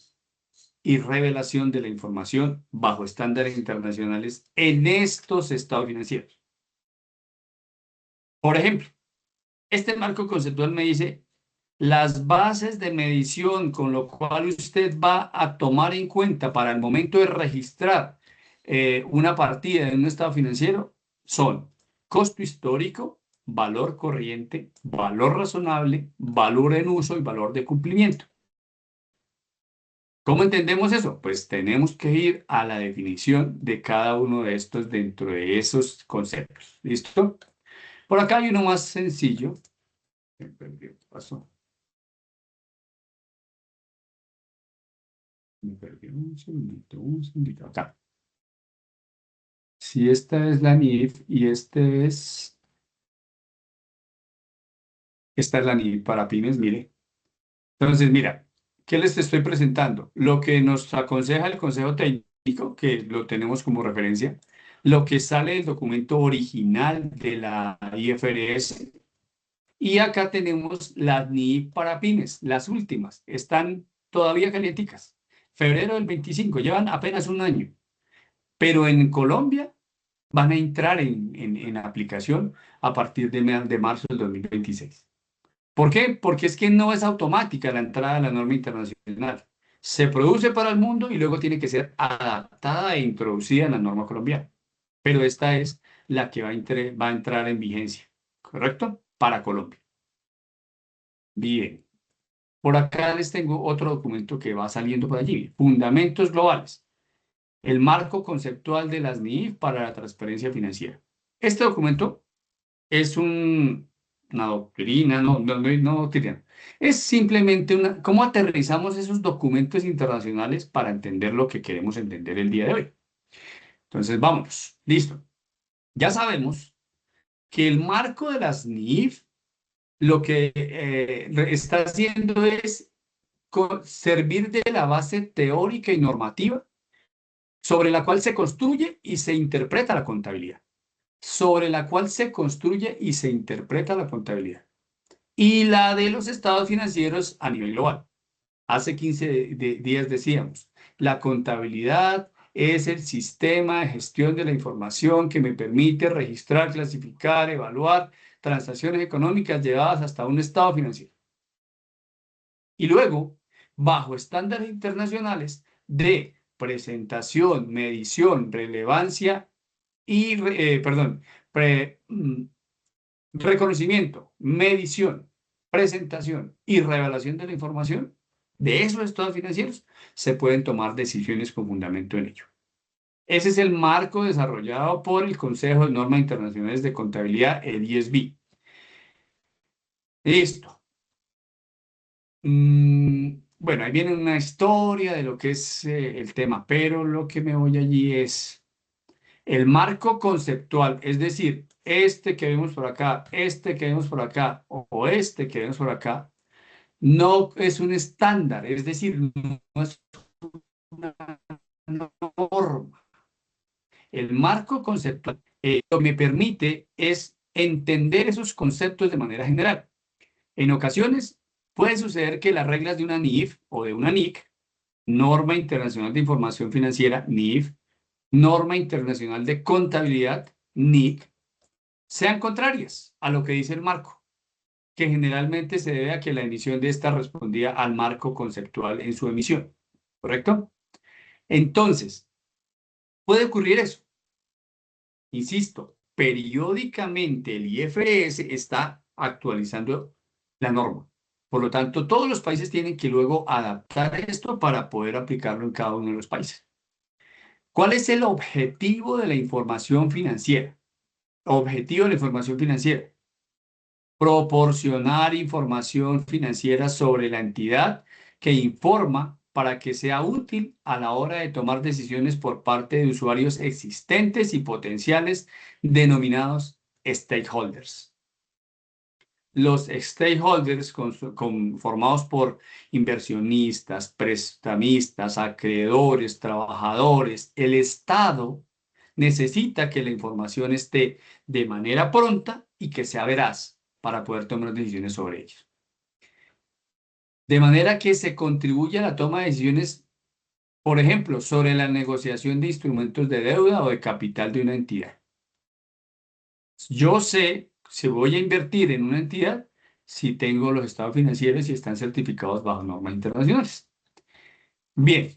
y revelación de la información bajo estándares internacionales en estos estados financieros. Por ejemplo, este marco conceptual me dice las bases de medición con lo cual usted va a tomar en cuenta para el momento de registrar una partida en un estado financiero son costo histórico, valor corriente, valor razonable, valor en uso y valor de cumplimiento. ¿Cómo entendemos eso? Pues tenemos que ir a la definición de cada uno de estos dentro de esos conceptos. ¿Listo? Por acá hay uno más sencillo. ¿Qué pasó? Me perdí un segundito. Acá. Si esta es la NIF y esta es la NIF para pymes, mire. Entonces, mira, ¿qué les estoy presentando? Lo que nos aconseja el Consejo Técnico, que lo tenemos como referencia, lo que sale del documento original de la IFRS, y acá tenemos las NIF para pymes, las últimas, están todavía calienticas. Febrero del 25, llevan apenas un año. Pero en Colombia van a entrar en aplicación a partir de marzo del 2026. ¿Por qué? Porque es que no es automática la entrada a la norma internacional. Se produce para el mundo y luego tiene que ser adaptada e introducida en la norma colombiana. Pero esta es la que va a entrar en vigencia, ¿correcto? Para Colombia. Bien. Por acá les tengo otro documento que va saliendo por allí. Fundamentos globales. El marco conceptual de las NIF para la transparencia financiera. Este documento es una doctrina, no doctrina. Es simplemente cómo aterrizamos esos documentos internacionales para entender lo que queremos entender el día de hoy. Entonces, vámonos. Listo. Ya sabemos que el marco de las NIF lo que está haciendo es servir de la base teórica y normativa sobre la cual se construye y se interpreta la contabilidad. sobre la cual se construye y se interpreta la contabilidad, y la de los estados financieros a nivel global. Hace 15 días decíamos, la contabilidad es el sistema de gestión de la información que me permite registrar, clasificar, evaluar transacciones económicas llevadas hasta un estado financiero. Y luego, bajo estándares internacionales de presentación, medición, relevancia y, reconocimiento, medición, presentación y revelación de la información de esos estados financieros, se pueden tomar decisiones con fundamento en ello. Ese es el marco desarrollado por el Consejo de Normas Internacionales de Contabilidad, el ISB. Listo. Bueno, ahí viene una historia de lo que es el tema, pero lo que me voy allí es el marco conceptual, es decir, este que vemos por acá, este que vemos por acá o este que vemos por acá, no es un estándar, es decir, no es una norma. El marco conceptual lo que me permite es entender esos conceptos de manera general. En ocasiones puede suceder que las reglas de una NIF o de una NIC, Norma Internacional de Información Financiera, NIF, Norma Internacional de Contabilidad, NIC, sean contrarias a lo que dice el marco, que generalmente se debe a que la emisión de esta respondía al marco conceptual en su emisión, ¿correcto? Entonces, puede ocurrir eso. Insisto, periódicamente el IFRS está actualizando la norma. Por lo tanto, todos los países tienen que luego adaptar esto para poder aplicarlo en cada uno de los países. ¿Cuál es el objetivo de la información financiera? Objetivo de la información financiera: proporcionar información financiera sobre la entidad que informa para que sea útil a la hora de tomar decisiones por parte de usuarios existentes y potenciales denominados stakeholders. Los stakeholders conformados por inversionistas, prestamistas, acreedores, trabajadores, el Estado necesita que la información esté de manera pronta y que sea veraz para poder tomar decisiones sobre ellos. De manera que se contribuye a la toma de decisiones, por ejemplo, sobre la negociación de instrumentos de deuda o de capital de una entidad. Yo sé si voy a invertir en una entidad si tengo los estados financieros y están certificados bajo normas internacionales. Bien,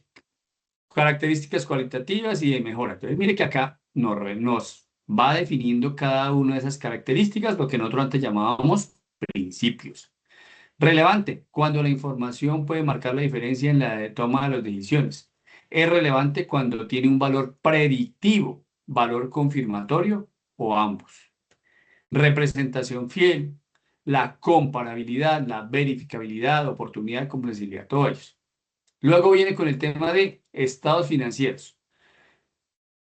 características cualitativas y de mejora. Entonces, mire que acá nos va definiendo cada una de esas características, lo que nosotros antes llamábamos principios. Relevante, cuando la información puede marcar la diferencia en la toma de las decisiones. Es relevante cuando tiene un valor predictivo, valor confirmatorio o ambos. Representación fiel, la comparabilidad, la verificabilidad, oportunidad, comprensibilidad, todo ello. Luego viene con el tema de estados financieros.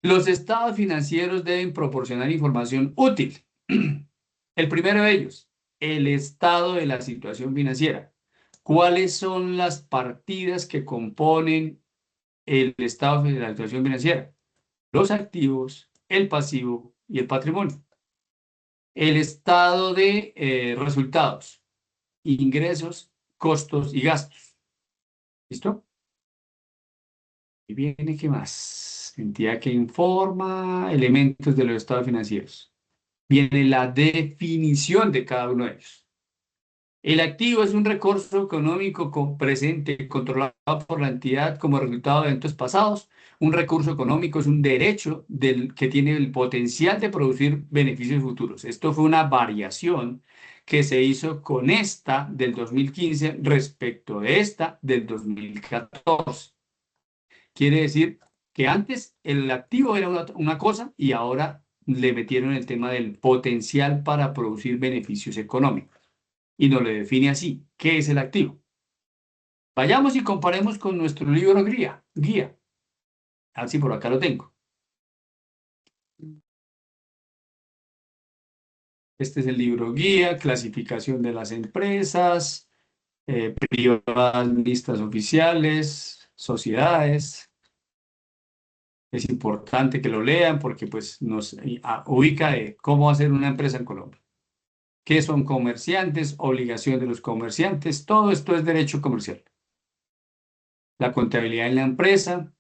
Los estados financieros deben proporcionar información útil. El primero de ellos, el estado de la situación financiera. ¿Cuáles son las partidas que componen el estado de la situación financiera? Los activos, el pasivo y el patrimonio. El estado de resultados, ingresos, costos y gastos. ¿Listo? Y viene, ¿qué más? Entidad que informa, elementos de los estados financieros. Viene la definición de cada uno de ellos. El activo es un recurso económico presente controlado por la entidad como resultado de eventos pasados. Un recurso económico es un derecho que tiene el potencial de producir beneficios futuros. Esto fue una variación que se hizo con esta del 2015 respecto de esta del 2014. Quiere decir que antes el activo era una cosa y ahora le metieron el tema del potencial para producir beneficios económicos. Y nos lo define así. ¿Qué es el activo? Vayamos y comparemos con nuestro libro guía. A ver si por acá lo tengo. Este es el libro guía, clasificación de las empresas, privadas, listas oficiales, sociedades. Es importante que lo lean porque pues, nos ubica de cómo hacer una empresa en Colombia. ¿Qué son comerciantes? Obligación de los comerciantes. Todo esto es derecho comercial. La contabilidad en la empresa,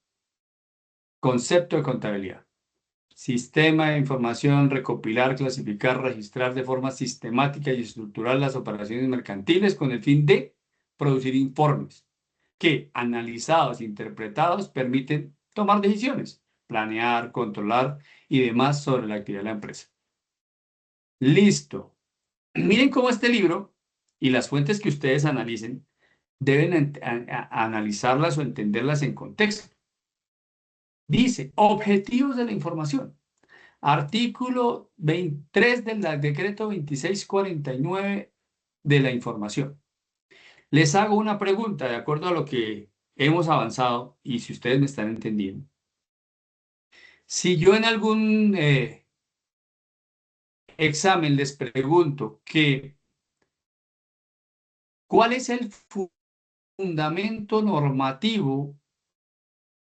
concepto de contabilidad. Sistema de información, recopilar, clasificar, registrar de forma sistemática y estructurar las operaciones mercantiles con el fin de producir informes que, analizados e interpretados, permiten tomar decisiones, planear, controlar y demás sobre la actividad de la empresa. Listo. Miren cómo este libro y las fuentes que ustedes analicen deben analizarlas o entenderlas en contexto. Dice, objetivos de la información. Artículo 23 del decreto 2649 de la información. Les hago una pregunta de acuerdo a lo que hemos avanzado y si ustedes me están entendiendo. Si yo en algún examen les pregunto que ¿cuál es el fundamento normativo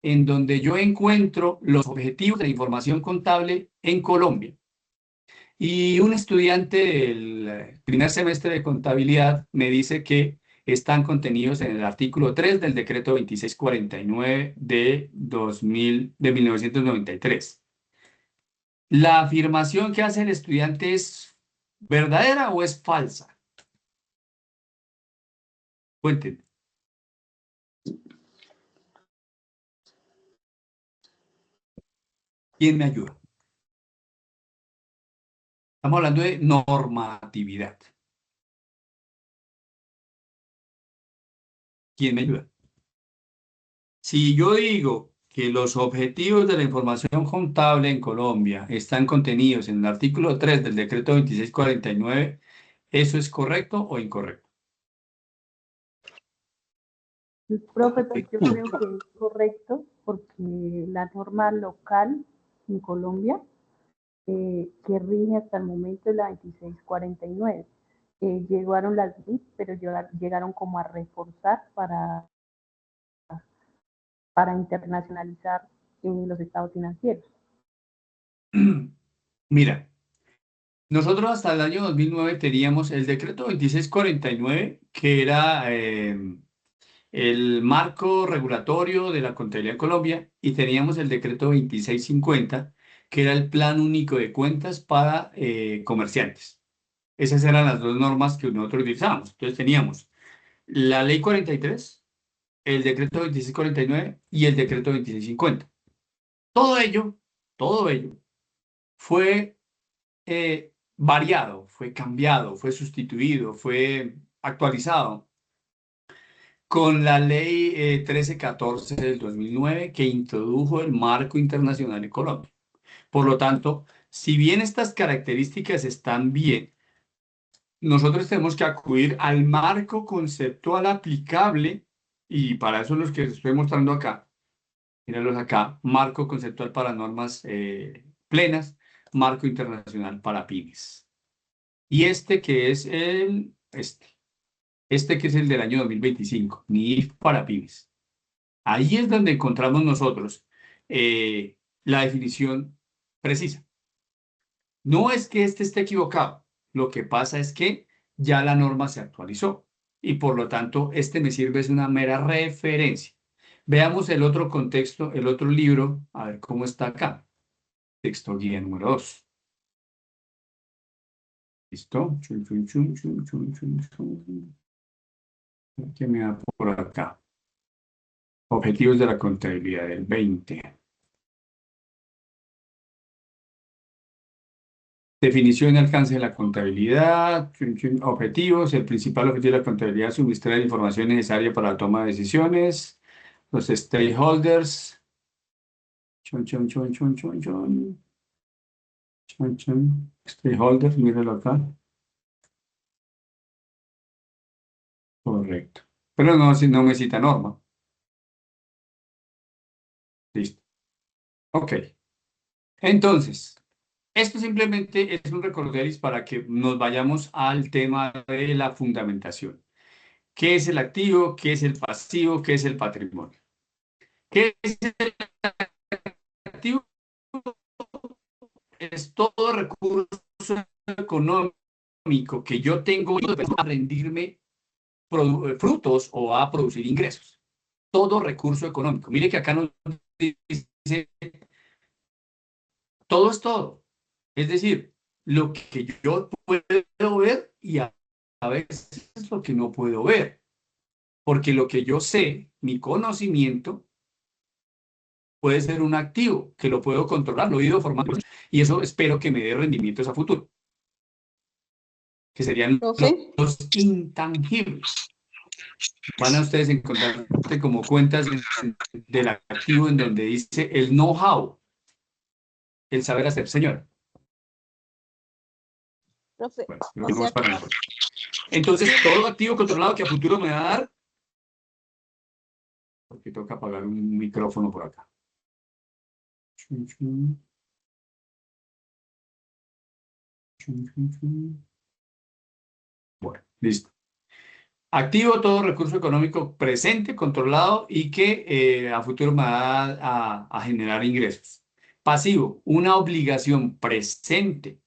en donde yo encuentro los objetivos de la información contable en Colombia? Y un estudiante del primer semestre de contabilidad me dice que están contenidos en el artículo 3 del decreto 2649 de 1993. ¿La afirmación que hace el estudiante es verdadera o es falsa? Cuéntenme. ¿Quién me ayuda? Estamos hablando de normatividad. ¿Quién me ayuda? Si yo digo que los objetivos de la información contable en Colombia están contenidos en el artículo 3 del decreto 2649, ¿eso es correcto o incorrecto? Profe, pues yo creo que es correcto porque la norma local en Colombia que rige hasta el momento es la 2649. Llegaron las BIP, pero llegaron como a reforzar para internacionalizar los estados financieros. Mira, nosotros hasta el año 2009 teníamos el decreto 2649, que era el marco regulatorio de la contabilidad en Colombia, y teníamos el decreto 2650, que era el plan único de cuentas para comerciantes. Esas eran las dos normas que nosotros utilizábamos. Entonces teníamos la ley 43, el decreto 2649 y el decreto 2650. Todo ello fue variado, fue cambiado, fue sustituido, fue actualizado con la ley 1314 del 2009 que introdujo el marco internacional en Colombia. Por lo tanto, si bien estas características están bien, nosotros tenemos que acudir al marco conceptual aplicable y para eso los que les estoy mostrando acá, mírenlos acá, marco conceptual para normas plenas, marco internacional para pymes. Y este que es este que es el del año 2025, NIF para pymes. Ahí es donde encontramos nosotros la definición precisa. No es que este esté equivocado, lo que pasa es que ya la norma se actualizó y por lo tanto este me sirve es una mera referencia. Veamos el otro contexto, el otro libro, a ver cómo está acá. Texto guía número 2. ¿Listo? ¿Qué me da por acá? Objetivos de la contabilidad del 20. Definición y alcance de la contabilidad, objetivos, el principal objetivo de la contabilidad es suministrar la información necesaria para la toma de decisiones, los stakeholders, stakeholders, míralo acá, correcto, pero no, si no me cita norma, listo, ok, entonces, esto simplemente es un recorderis para que nos vayamos al tema de la fundamentación. ¿Qué es el activo? ¿Qué es el pasivo? ¿Qué es el patrimonio? ¿Qué es el todo recurso económico que yo tengo a rendirme frutos o a producir ingresos. Todo recurso económico. Mire que acá nos dice, todo es todo. Es decir, lo que yo puedo ver y a veces lo que no puedo ver. Porque lo que yo sé, mi conocimiento, puede ser un activo que lo puedo controlar, lo he ido formando y eso espero que me dé rendimientos a futuro, que serían Profe, los intangibles. Van a ustedes encontrar como cuentas del activo en donde dice el know-how, el saber hacer, señora. profe, Bueno, lo o que no sea es para nosotros. Entonces, todo activo controlado que a futuro me va a dar, porque toca apagar un micrófono por acá. Chun, chun. Chun, chun, chun. Bueno, listo. Activo todo recurso económico presente, controlado y que a futuro me va a generar ingresos. Pasivo, una obligación presente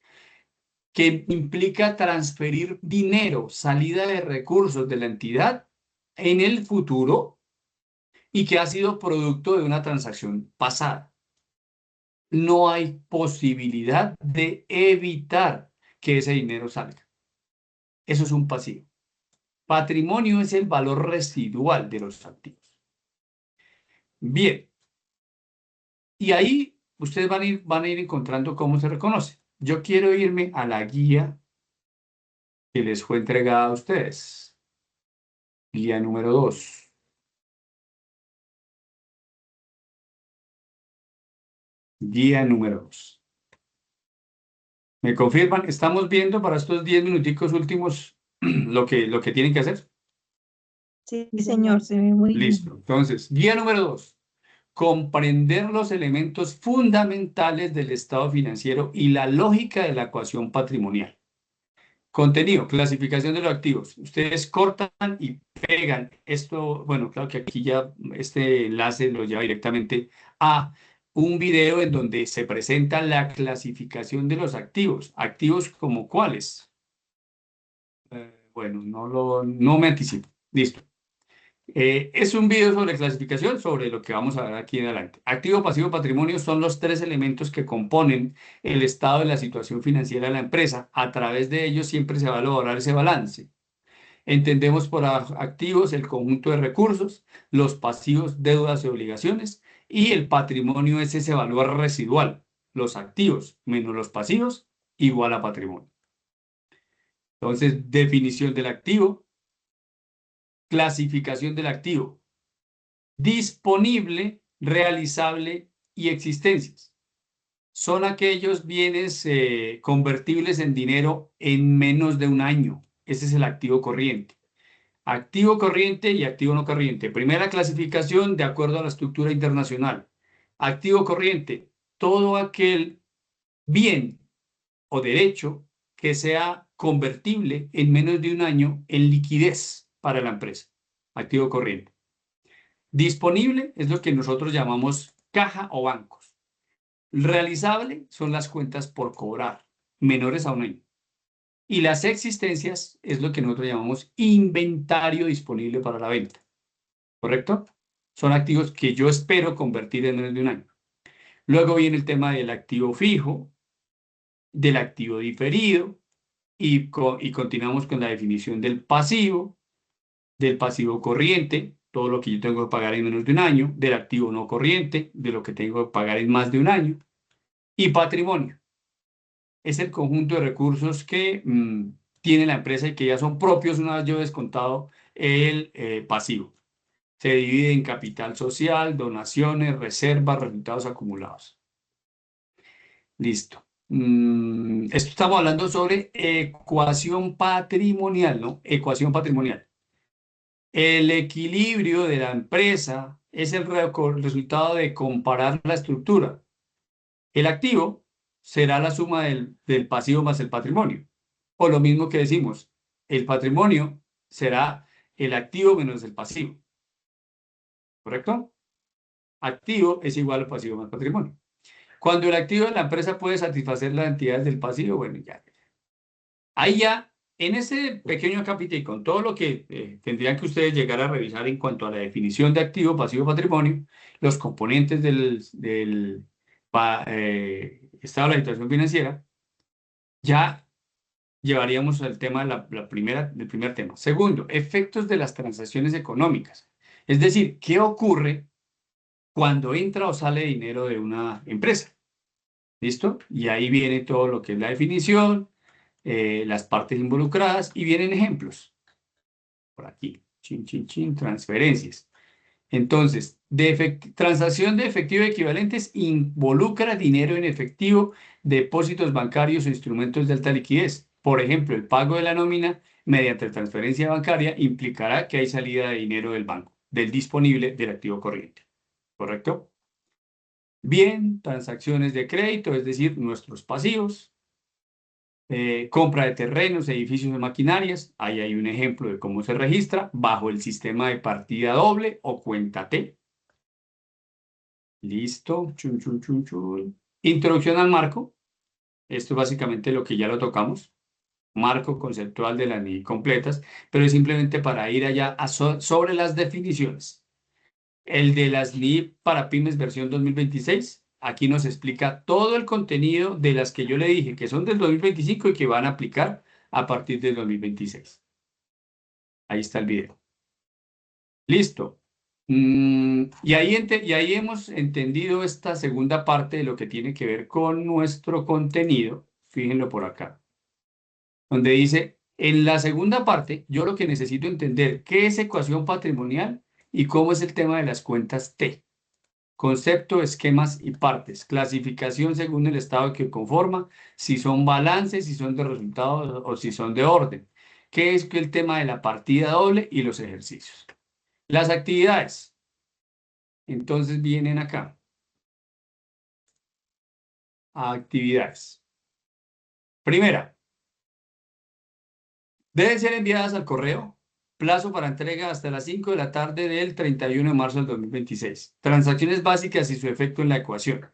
que implica transferir dinero, salida de recursos de la entidad en el futuro y que ha sido producto de una transacción pasada. No hay posibilidad de evitar que ese dinero salga. Eso es un pasivo. Patrimonio es el valor residual de los activos. Bien, y ahí ustedes van a ir encontrando cómo se reconoce. Yo quiero irme a la guía que les fue entregada a ustedes. Guía número 2. Guía número 2. ¿Me confirman? ¿Estamos viendo para estos 10 minuticos últimos lo que tienen que hacer? sí, señor, se ve muy bien. Listo. Entonces, guía número 2. Comprender los elementos fundamentales del estado financiero y la lógica de la ecuación patrimonial. Contenido, clasificación de los activos. Ustedes cortan y pegan esto. Bueno, claro que aquí ya este enlace lo lleva directamente a un video en donde se presenta la clasificación de los activos. ¿Activos como cuáles? Bueno, no me anticipo. Listo. Es un video sobre clasificación, sobre lo que vamos a ver aquí en adelante. Activo, pasivo, patrimonio son los tres elementos que componen el estado de la situación financiera de la empresa. A través de ellos siempre se va a lograr ese balance. Entendemos por activos el conjunto de recursos, los pasivos, deudas y obligaciones, y el patrimonio es ese valor residual. Los activos menos los pasivos igual a patrimonio. Entonces, definición del activo, clasificación del activo, disponible, realizable y existencias. Son aquellos bienes convertibles en dinero en menos de un año. Ese es el activo corriente. Activo corriente y activo no corriente. Primera clasificación de acuerdo a la estructura internacional. Activo corriente, todo aquel bien o derecho que sea convertible en menos de un año en liquidez para la empresa. Activo corriente. Disponible es lo que nosotros llamamos caja o bancos. Realizable son las cuentas por cobrar, menores a un año. Y las existencias es lo que nosotros llamamos inventario disponible para la venta. ¿Correcto? Son activos que yo espero convertir en menos de un año. Luego viene el tema del activo fijo, del activo diferido, y continuamos con la definición del pasivo corriente, todo lo que yo tengo que pagar en menos de un año, del activo no corriente, de lo que tengo que pagar en más de un año, y patrimonio. Es el conjunto de recursos que tiene la empresa y que ya son propios una vez yo he descontado el pasivo. Se divide en capital social, donaciones, reservas, resultados acumulados. Listo. Esto estamos hablando sobre ecuación patrimonial, ¿no? Ecuación patrimonial. El equilibrio de la empresa es el resultado de comparar la estructura. El activo será la suma del pasivo más el patrimonio. O lo mismo que decimos, el patrimonio será el activo menos el pasivo. ¿Correcto? Activo es igual a pasivo más patrimonio. Cuando el activo de la empresa puede satisfacer las entidades del pasivo, bueno, ya. Ahí ya, en ese pequeño capítulo, y con todo lo que tendrían que ustedes llegar a revisar en cuanto a la definición de activo, pasivo, patrimonio, los componentes del estado de la situación financiera, ya llevaríamos al tema de del primer tema. Segundo, efectos de las transacciones económicas. Es decir, ¿qué ocurre cuando entra o sale dinero de una empresa? ¿Listo? Y ahí viene todo lo que es la definición, las partes involucradas y vienen ejemplos. Por aquí, chin, chin, chin, transferencias. Entonces, transacción de efectivo equivalentes involucra dinero en efectivo, depósitos bancarios o instrumentos de alta liquidez. Por ejemplo, el pago de la nómina mediante transferencia bancaria implicará que hay salida de dinero del banco, del disponible del activo corriente. ¿Correcto? Bien, transacciones de crédito, es decir, nuestros pasivos. Compra de terrenos, edificios y maquinarias. Ahí hay un ejemplo de cómo se registra bajo el sistema de partida doble o cuenta T. Listo. Chun, chun, chun, chun. Introducción al marco. Esto es básicamente lo que ya lo tocamos. Marco conceptual de las NII completas, pero es simplemente para ir allá sobre las definiciones. El de las NII para pymes versión 2026. Aquí nos explica todo el contenido de las que yo le dije que son del 2025 y que van a aplicar a partir del 2026. Ahí está el video. Listo. Y ahí hemos entendido esta segunda parte de lo que tiene que ver con nuestro contenido. Fíjenlo por acá. Donde dice, en la segunda parte, yo lo que necesito entender qué es ecuación patrimonial y cómo es el tema de las cuentas T. Concepto, esquemas y partes. Clasificación según el estado que conforma, si son balances, si son de resultados o si son de orden. ¿Qué es el tema de la partida doble y los ejercicios? Las actividades. Entonces vienen acá. Actividades. Primera. Deben ser enviadas al correo. Plazo para entrega hasta las 5 de la tarde del 31 de marzo del 2026. Transacciones básicas y su efecto en la ecuación.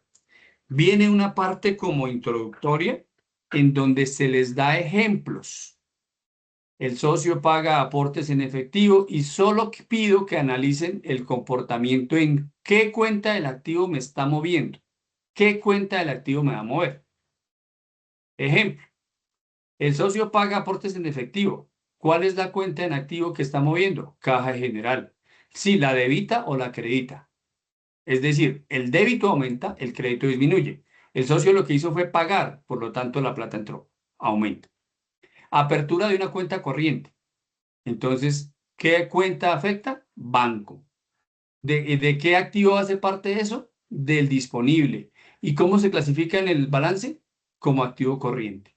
Viene una parte como introductoria en donde se les da ejemplos. El socio paga aportes en efectivo y solo pido que analicen el comportamiento en qué cuenta del activo me está moviendo. ¿Qué cuenta del activo me va a mover? Ejemplo, el socio paga aportes en efectivo. ¿Cuál es la cuenta en activo que está moviendo? Caja general. Si la debita o la acredita. Es decir, el débito aumenta, el crédito disminuye. El socio lo que hizo fue pagar, por lo tanto la plata entró, aumenta. Apertura de una cuenta corriente. Entonces, ¿qué cuenta afecta? Banco. ¿De qué activo hace parte de eso? Del disponible. ¿Y cómo se clasifica en el balance? Como activo corriente.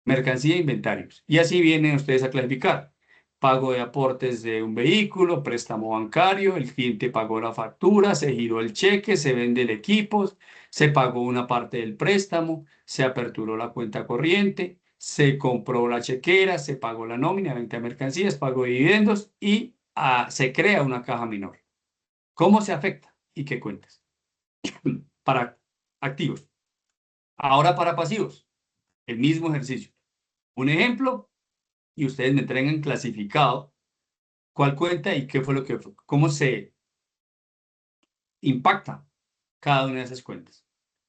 Mercancía e inventarios. Y así vienen ustedes a clasificar. Pago de aportes de un vehículo, préstamo bancario, el cliente pagó la factura, se giró el cheque, se vende el equipo, se pagó una parte del préstamo, se aperturó la cuenta corriente, se compró la chequera, se pagó la nómina, venta de mercancías, pago de dividendos y se crea una caja menor. ¿Cómo se afecta? ¿Y qué cuentas? Para activos. Ahora para pasivos. El mismo ejercicio. Un ejemplo, y ustedes me entregan clasificado cuál cuenta y qué fue lo que fue, cómo se impacta cada una de esas cuentas.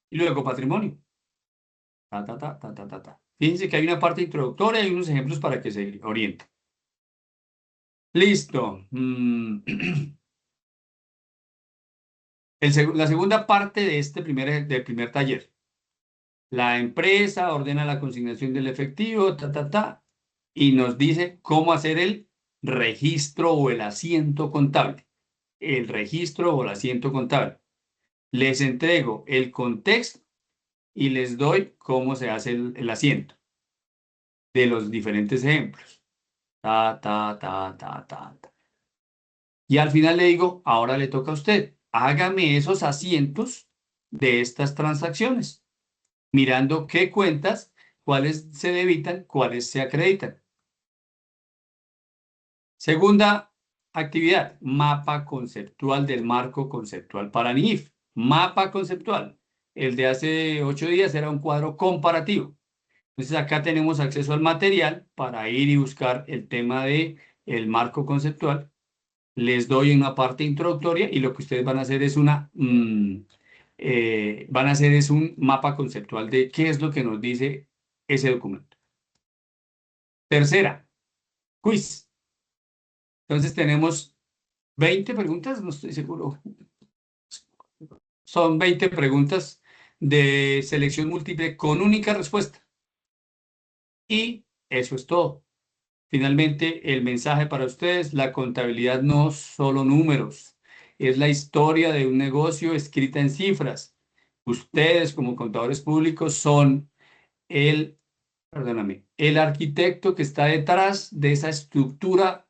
Y luego patrimonio. Ta, ta, ta, ta, ta, ta, ta. Fíjense que hay una parte introductoria y unos ejemplos para que se orienten. Listo. La segunda parte de este del primer taller. La empresa ordena la consignación del efectivo, ta, ta, ta, y nos dice cómo hacer el registro o el asiento contable. El registro o el asiento contable. Les entrego el contexto y les doy cómo se hace el asiento de los diferentes ejemplos. Ta, ta, ta, ta, ta, ta. Y al final le digo, ahora le toca a usted. Hágame esos asientos de estas transacciones, mirando qué cuentas, cuáles se debitan, cuáles se acreditan. Segunda actividad, mapa conceptual del marco conceptual para NIF. mapa conceptual. El de hace 8 días era un cuadro comparativo. Entonces acá tenemos acceso al material para ir y buscar el tema de el marco conceptual. Les doy una parte introductoria y lo que ustedes van a hacer es un mapa conceptual de qué es lo que nos dice ese documento. Tercera, quiz. Entonces tenemos 20 preguntas, no estoy seguro. Son 20 preguntas de selección múltiple con única respuesta. Y eso es todo. Finalmente, el mensaje para ustedes, la contabilidad no solo números, es la historia de un negocio escrita en cifras. Ustedes como contadores públicos son el arquitecto que está detrás de esa estructura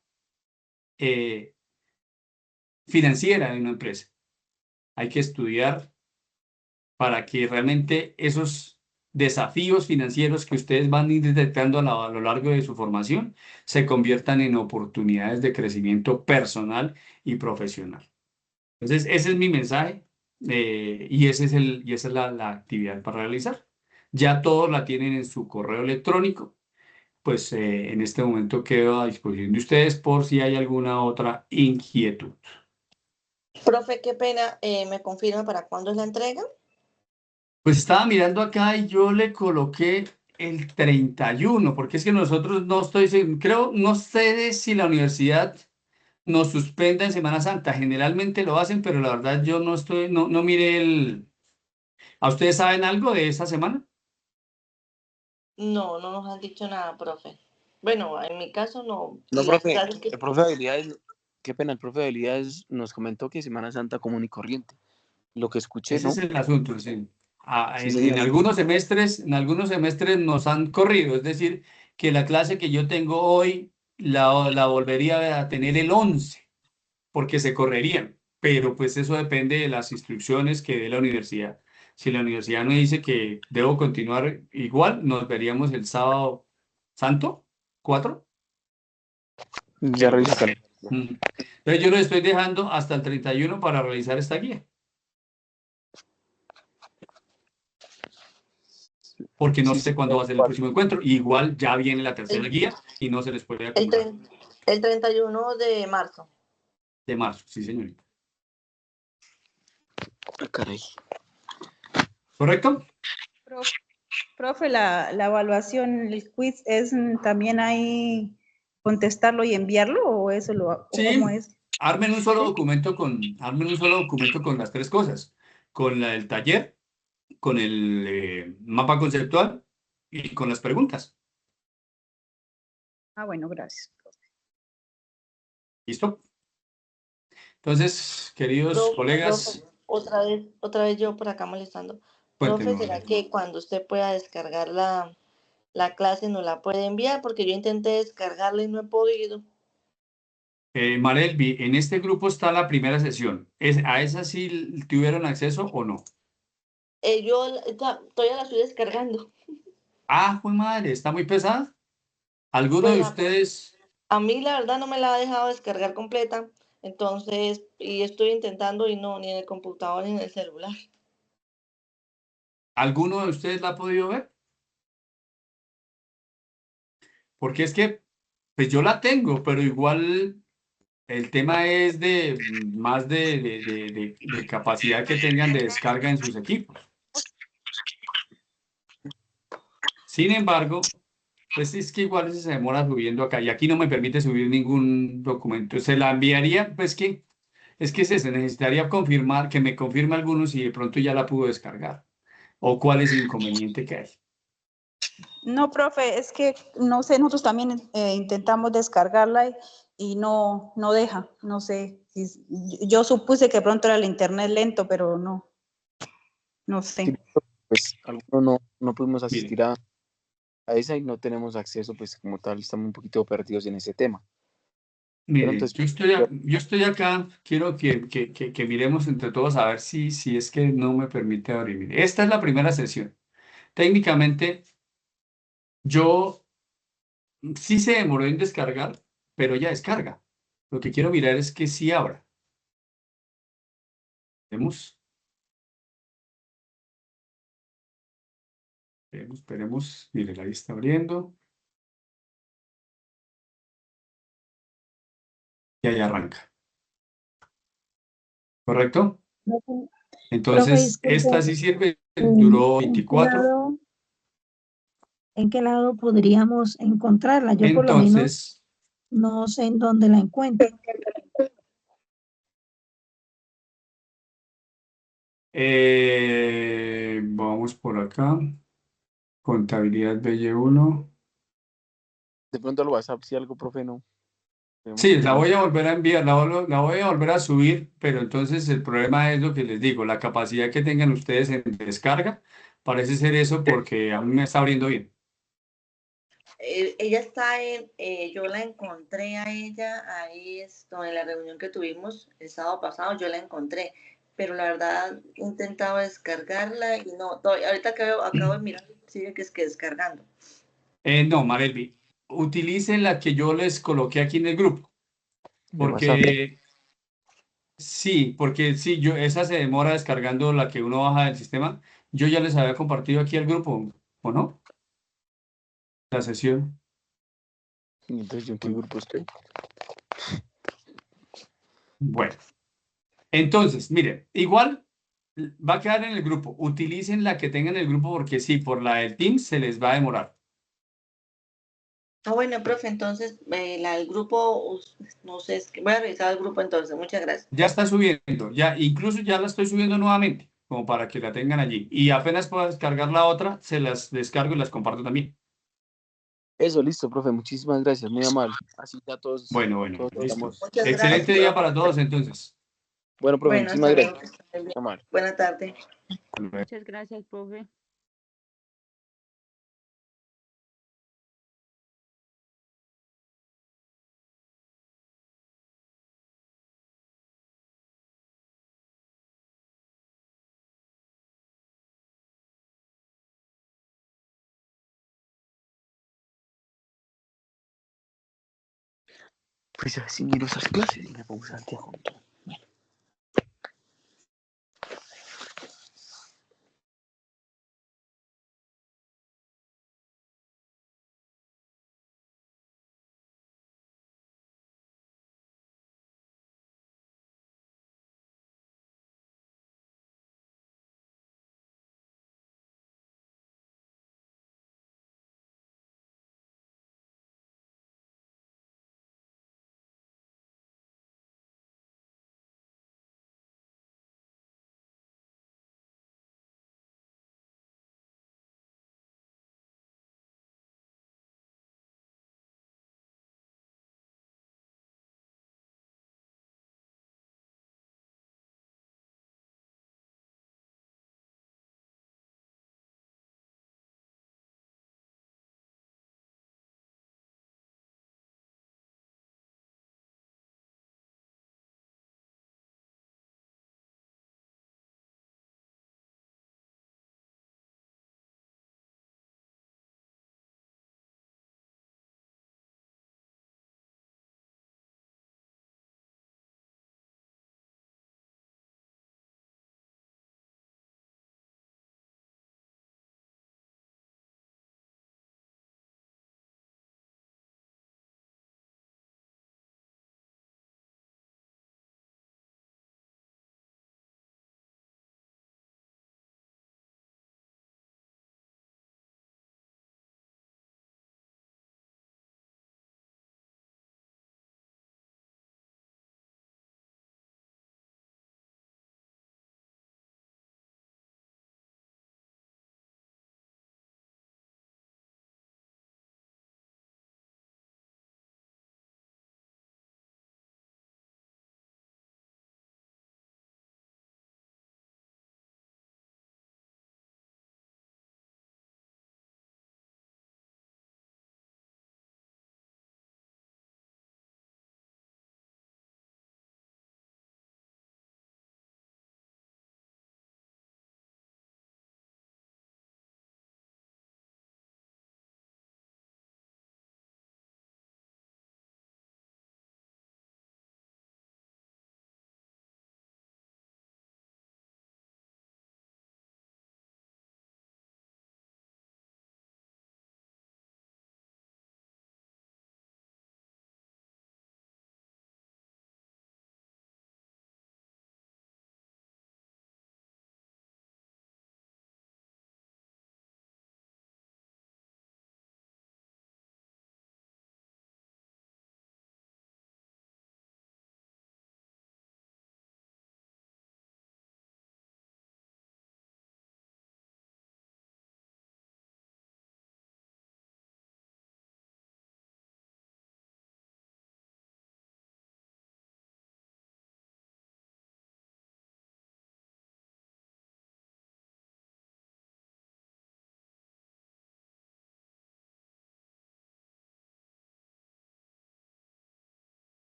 financiera de una empresa. Hay que estudiar para que realmente esos desafíos financieros que ustedes van a ir detectando a lo largo de su formación se conviertan en oportunidades de crecimiento personal y profesional. Entonces, ese es mi mensaje y esa es la actividad para realizar. Ya todos la tienen en su correo electrónico, pues en este momento quedo a disposición de ustedes por si hay alguna otra inquietud. Profe, qué pena, ¿me confirma para cuándo es la entrega? Pues estaba mirando acá y yo le coloqué el 31, porque es que nosotros no estoy, creo, no sé si la universidad nos suspenda en Semana Santa. Generalmente lo hacen, pero la verdad yo no estoy, no miré el. ¿A ustedes saben algo de esa semana? No, no nos han dicho nada, profe. Bueno, en mi caso no. No, Las profe, clases que... el profe de habilidades, qué pena, el profe de habilidades nos comentó que Semana Santa común y corriente. Lo que escuché, Ese ¿no? es el asunto, sí. Sí, En señor. algunos semestres nos han corrido, es decir, que la clase que yo tengo hoy la volvería a tener el 11, porque se correrían, pero pues eso depende de las instrucciones que dé la universidad. Si la universidad me dice que debo continuar igual, nos veríamos el sábado santo, 4. Ya revisé acá. Entonces yo lo estoy dejando hasta el 31 para realizar esta guía. Porque no Sí, sé sí. cuándo va a ser el próximo encuentro. Igual ya viene la tercera guía y no se les puede acumular. El 31 de marzo. De marzo, sí, señorita. Ah, caray. ¿Correcto? Profe, la evaluación, el quiz, ¿es también ahí contestarlo y enviarlo o eso o cómo Sí. es? Armen un solo documento con las tres cosas. Con el taller, con el mapa conceptual y con las preguntas. Ah, bueno, gracias. ¿Listo? Entonces, queridos colegas, Profe, otra vez yo por acá molestando. Profe, cuéntenme. ¿será que cuando usted pueda descargar la clase nos la puede enviar? Porque yo intenté descargarla y no he podido. Marelvi, en este grupo está la primera sesión. ¿A esa sí tuvieron acceso o no? Todavía la estoy descargando. Ah, fue madre, está muy pesada. ¿Alguno de Pues ustedes, a mí la verdad no me la ha dejado descargar completa. Entonces, y estoy intentando y no, ni en el computador ni en el celular. alguno de ustedes la ha podido ver? Porque es que, pues yo la tengo, pero igual el tema es de más de capacidad que tengan de descarga en sus equipos. Sin embargo, pues es que igual se demora subiendo acá y aquí no me permite subir ningún documento. Se la enviaría, pues que es que se necesitaría confirmar, que me confirme algunos si de pronto ya la pudo descargar o cuál es el inconveniente que hay. No, profe, es que no sé, nosotros también intentamos descargarla y no deja, no sé. Yo supuse que pronto era el internet lento, pero no sé. Sí, pues algunos no pudimos asistir Miren, a esa y no tenemos acceso, pues como tal, estamos un poquito perdidos en ese tema. Pero miren, entonces, yo estoy acá, quiero que miremos entre todos a ver si es que no me permite abrir. Mire, esta es la primera sesión. Técnicamente, yo sí se demoró en descargar, pero ya descarga. Lo que quiero mirar es que sí abra. Vemos. Esperemos. Mire, ahí está abriendo. Y ahí arranca. ¿Correcto? Profe, profe, Entonces, disculpe, esta sí sirve, duró ¿en qué 24. lado podríamos encontrarla? Yo por lo menos Entonces, no sé en dónde la encuentro. vamos por acá. Contabilidad BY1. De pronto al WhatsApp, si algo, profe, no. Tenemos Sí, que la no. voy a volver a enviar, la voy a volver a subir, pero entonces el problema es lo que les digo, la capacidad que tengan ustedes en descarga. Parece ser eso porque a mí me está abriendo bien. Ella está yo la encontré a ella ahí en la reunión que tuvimos el sábado pasado, yo la encontré, pero la verdad he intentado descargarla y no, ahorita acabo de mirar, sigue que es que descargando. No, Marelvi, utilicen la que yo les coloqué aquí en el grupo, De WhatsApp. porque sí, esa se demora descargando la que uno baja del sistema. Yo ya les había compartido aquí al grupo, ¿o no? La sesión. Entonces, ¿yo en qué grupo estoy? Bueno, entonces, mire, igual va a quedar en el grupo. Utilicen la que tengan en el grupo porque sí, por la del Teams se les va a demorar. Ah, bueno, profe, entonces el grupo, no sé, voy a revisar el grupo entonces, muchas gracias. Ya está subiendo, ya, incluso ya la estoy subiendo nuevamente, como para que la tengan allí. Y apenas pueda descargar la otra, se las descargo y las comparto también. Eso, listo, profe. Muchísimas gracias. Muy amable. Así ya todos, Bueno, todos listo. estamos. Muchas gracias, Excelente día profe. para todos entonces. Bueno, profe, Bueno, muchísimas hasta luego, gracias. que estén bien. Muy amable. Buena tarde. Muchas gracias, profe. Pues así miro esas clases y me pongo Santiago.